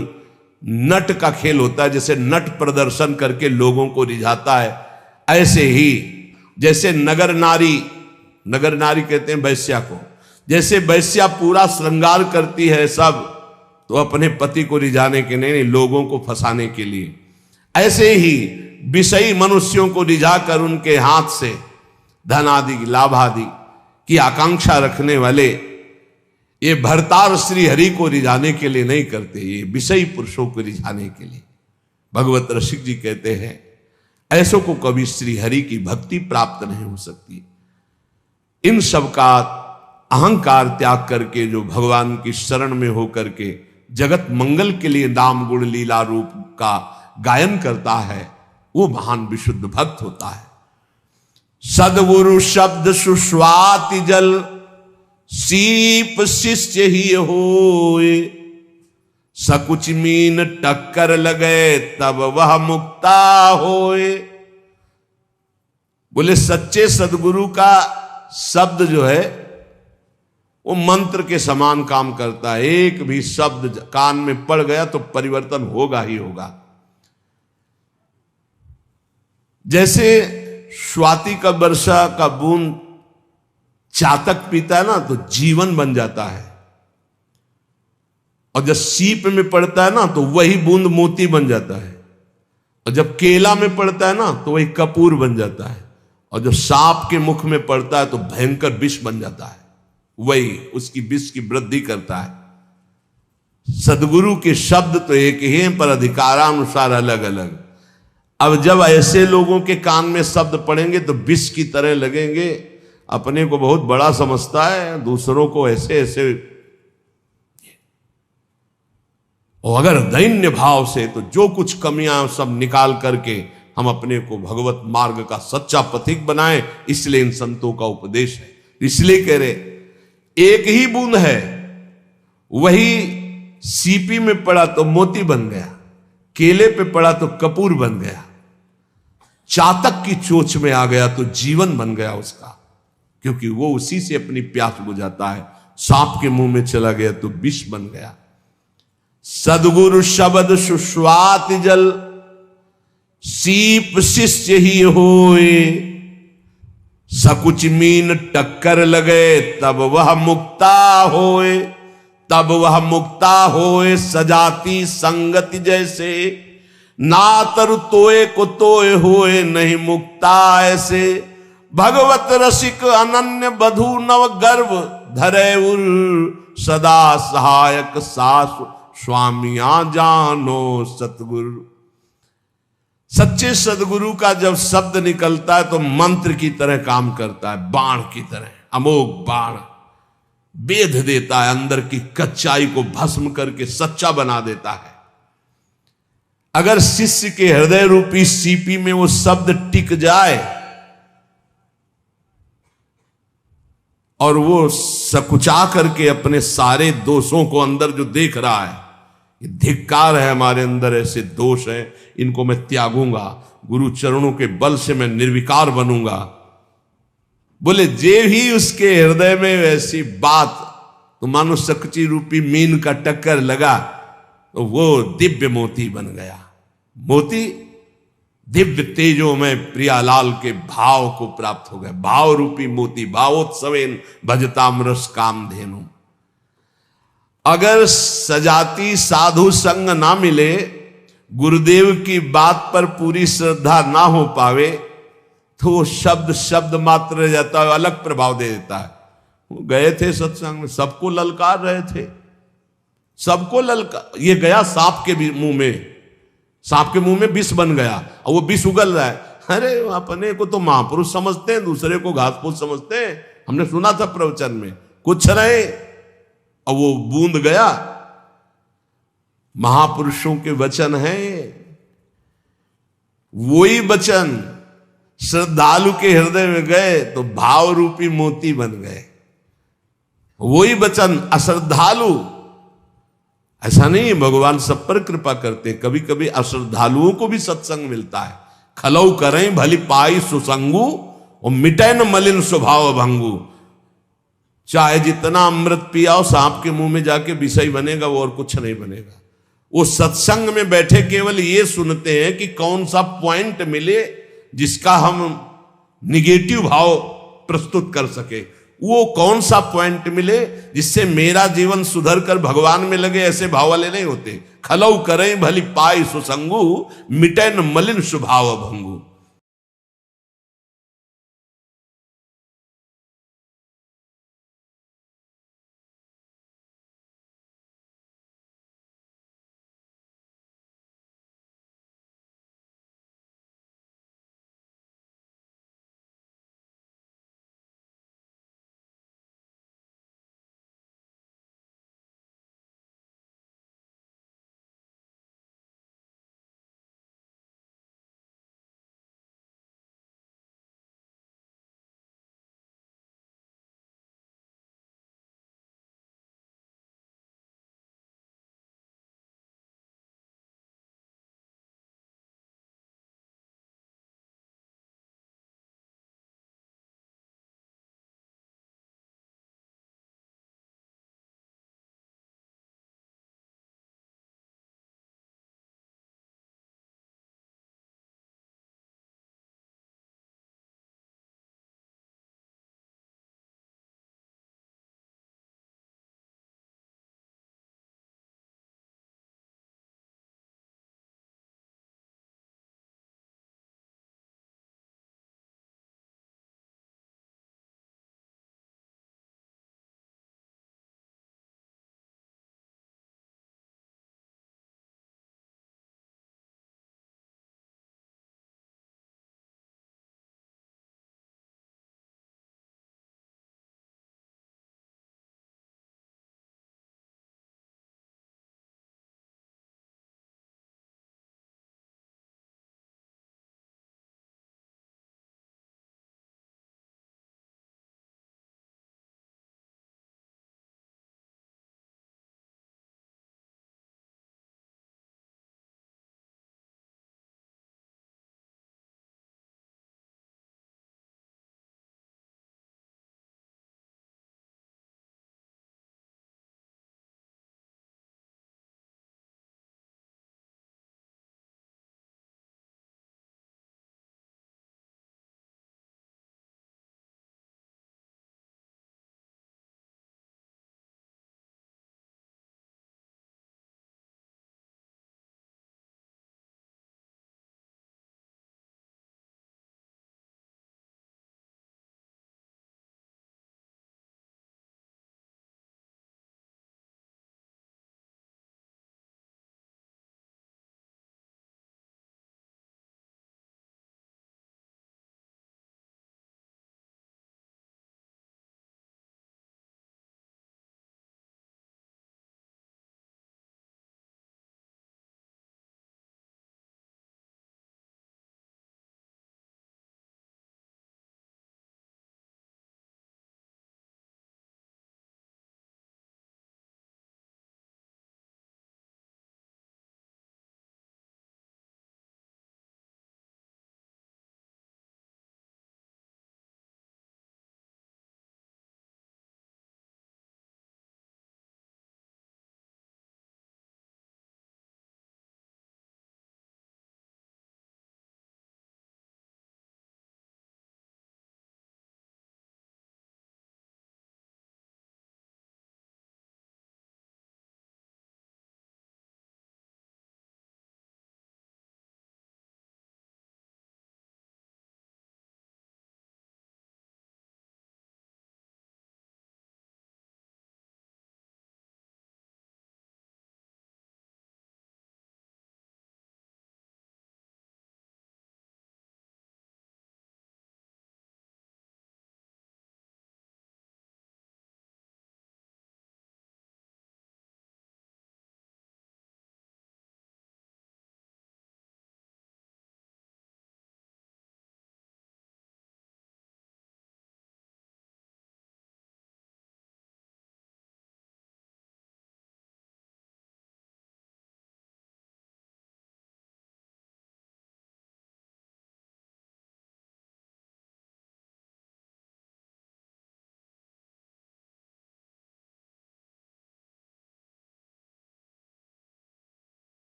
नट का खेल होता है। जैसे नट प्रदर्शन करके लोगों को रिझाता है, ऐसे ही जैसे नगर नारी कहते हैं वैश्या को, जैसे वैश्या पूरा श्रृंगार करती है सब, तो अपने पति को रिझाने के नहीं, लोगों को फंसाने के लिए, ऐसे ही विषयी मनुष्यों को रिझाकर उनके हाथ से धन आदि, लाभ आदि, की आकांक्षा रखने वाले ये भरतार श्री हरि को रिझाने के लिए नहीं करते, ये विषयी पुरुषों को रिझाने के लिए। भगवत रसिक जी कहते हैं ऐसों को कभी श्री हरि की भक्ति प्राप्त नहीं हो सकती। इन सब का अहंकार त्याग करके जो भगवान की शरण में होकर के जगत मंगल के लिए नाम गुण लीला रूप का गायन करता है, वो महान विशुद्ध भक्त होता है। सद्गुरु शब्द सुस्वाति जल सीप शिष्य ही होए, सकुच मीन टक्कर लगे तब वह मुक्ता होए। बोले सच्चे सदगुरु का शब्द जो है वो मंत्र के समान काम करता है। एक भी शब्द कान में पड़ गया तो परिवर्तन होगा ही होगा। जैसे स्वाति का वर्षा का बूंद चातक पीता है ना तो जीवन बन जाता है, और जब सीप में पड़ता है ना तो वही बूंद मोती बन जाता है, और जब केला में पड़ता है ना तो वही कपूर बन जाता है, और जब सांप के मुख में पड़ता है तो भयंकर विष बन जाता है, वही उसकी विष की वृद्धि करता है। सदगुरु के शब्द तो एक ही हैं पर अधिकारानुसार अलग अलग। अब जब ऐसे लोगों के कान में शब्द पड़ेंगे तो विष की तरह लगेंगे। अपने को बहुत बड़ा समझता है, दूसरों को ऐसे ऐसे। और अगर दैन्य भाव से तो जो कुछ कमियां सब निकाल करके हम अपने को भगवत मार्ग का सच्चा पथिक बनाएं, इसलिए इन संतों का उपदेश है। इसलिए कह रहे एक ही बूंद है, वही सीपी में पड़ा तो मोती बन गया, केले पे पड़ा तो कपूर बन गया, चातक की चोंच में आ गया तो जीवन बन गया उसका, क्योंकि वो उसी से अपनी प्यास बुझाता है। सांप के मुंह में चला गया तो विष बन गया। सदगुरु शब्द सुस्वाति जल सीप शिष्य ही होए, सकुच मीन टक्कर लगे तब वह मुक्ता होए। तब वह मुक्ता होए सजाती संगति जैसे, ना तरु तोए को तोए होए नहीं मुक्ता ऐसे। भगवत रसिक अनन्य बधु नव गर्भ धरे उर, सदा सहायक सास स्वामिया जानो सतगुरु। सच्चे सदगुरु का जब शब्द निकलता है तो मंत्र की तरह काम करता है, बाण की तरह, अमोघ बाण बेध देता है, अंदर की कच्चाई को भस्म करके सच्चा बना देता है। अगर शिष्य के हृदय रूपी सीपी में वो शब्द टिक जाए और वो सकुचा करके अपने सारे दोषों को अंदर जो देख रहा है, ये धिक्कार है, हमारे अंदर ऐसे दोष हैं, इनको मैं त्यागूंगा, गुरु चरणों के बल से मैं निर्विकार बनूंगा। बोले जे ही उसके हृदय में ऐसी बात, तो मानो सकची रूपी मीन का टक्कर लगा तो वो दिव्य मोती बन गया। मोती दिव्य तेजों में प्रियालाल के भाव को प्राप्त हो गया। भाव रूपी मोती, भावोत्सवेन भजताम रस कामधेनु। अगर सजाती साधु संग ना मिले, गुरुदेव की बात पर पूरी श्रद्धा ना हो पावे, तो वो शब्द शब्द मात्र रह जाता है, अलग प्रभाव दे देता है। वो गए थे सत्संग में, सबको ललकार रहे थे, सबको ललकार। ये गया सांप के मुंह में, सांप के मुंह में विष बन गया और वो विष उगल रहा है। अरे अपने को तो महापुरुष समझते हैं, दूसरे को घास फूस समझते हैं। हमने सुना था प्रवचन में, कुछ रहे और वो बूंद गया। महापुरुषों के वचन हैं, वही वचन श्रद्धालु के हृदय में गए तो भाव रूपी मोती बन गए। वही वचन अश्रद्धालु, ऐसा नहीं, भगवान सब पर कृपा करते, कभी कभी अश्रद्धालुओं को भी सत्संग मिलता है। खलऊ करें भली पाई सुसंगु और मिटे न मलिन स्वभाव भंगु। चाहे जितना अमृत पियाओ, सांप के मुंह में जाके विषय बनेगा, वो और कुछ नहीं बनेगा। वो सत्संग में बैठे केवल ये सुनते हैं कि कौन सा पॉइंट मिले जिसका हम निगेटिव भाव प्रस्तुत कर सके, वो कौन सा पॉइंट मिले जिससे मेरा जीवन सुधर कर भगवान में लगे, ऐसे भाव वाले नहीं होते। खलऊ करें भली पाई सुसंगु, मिटे न मलिन स्वभाव भंगु।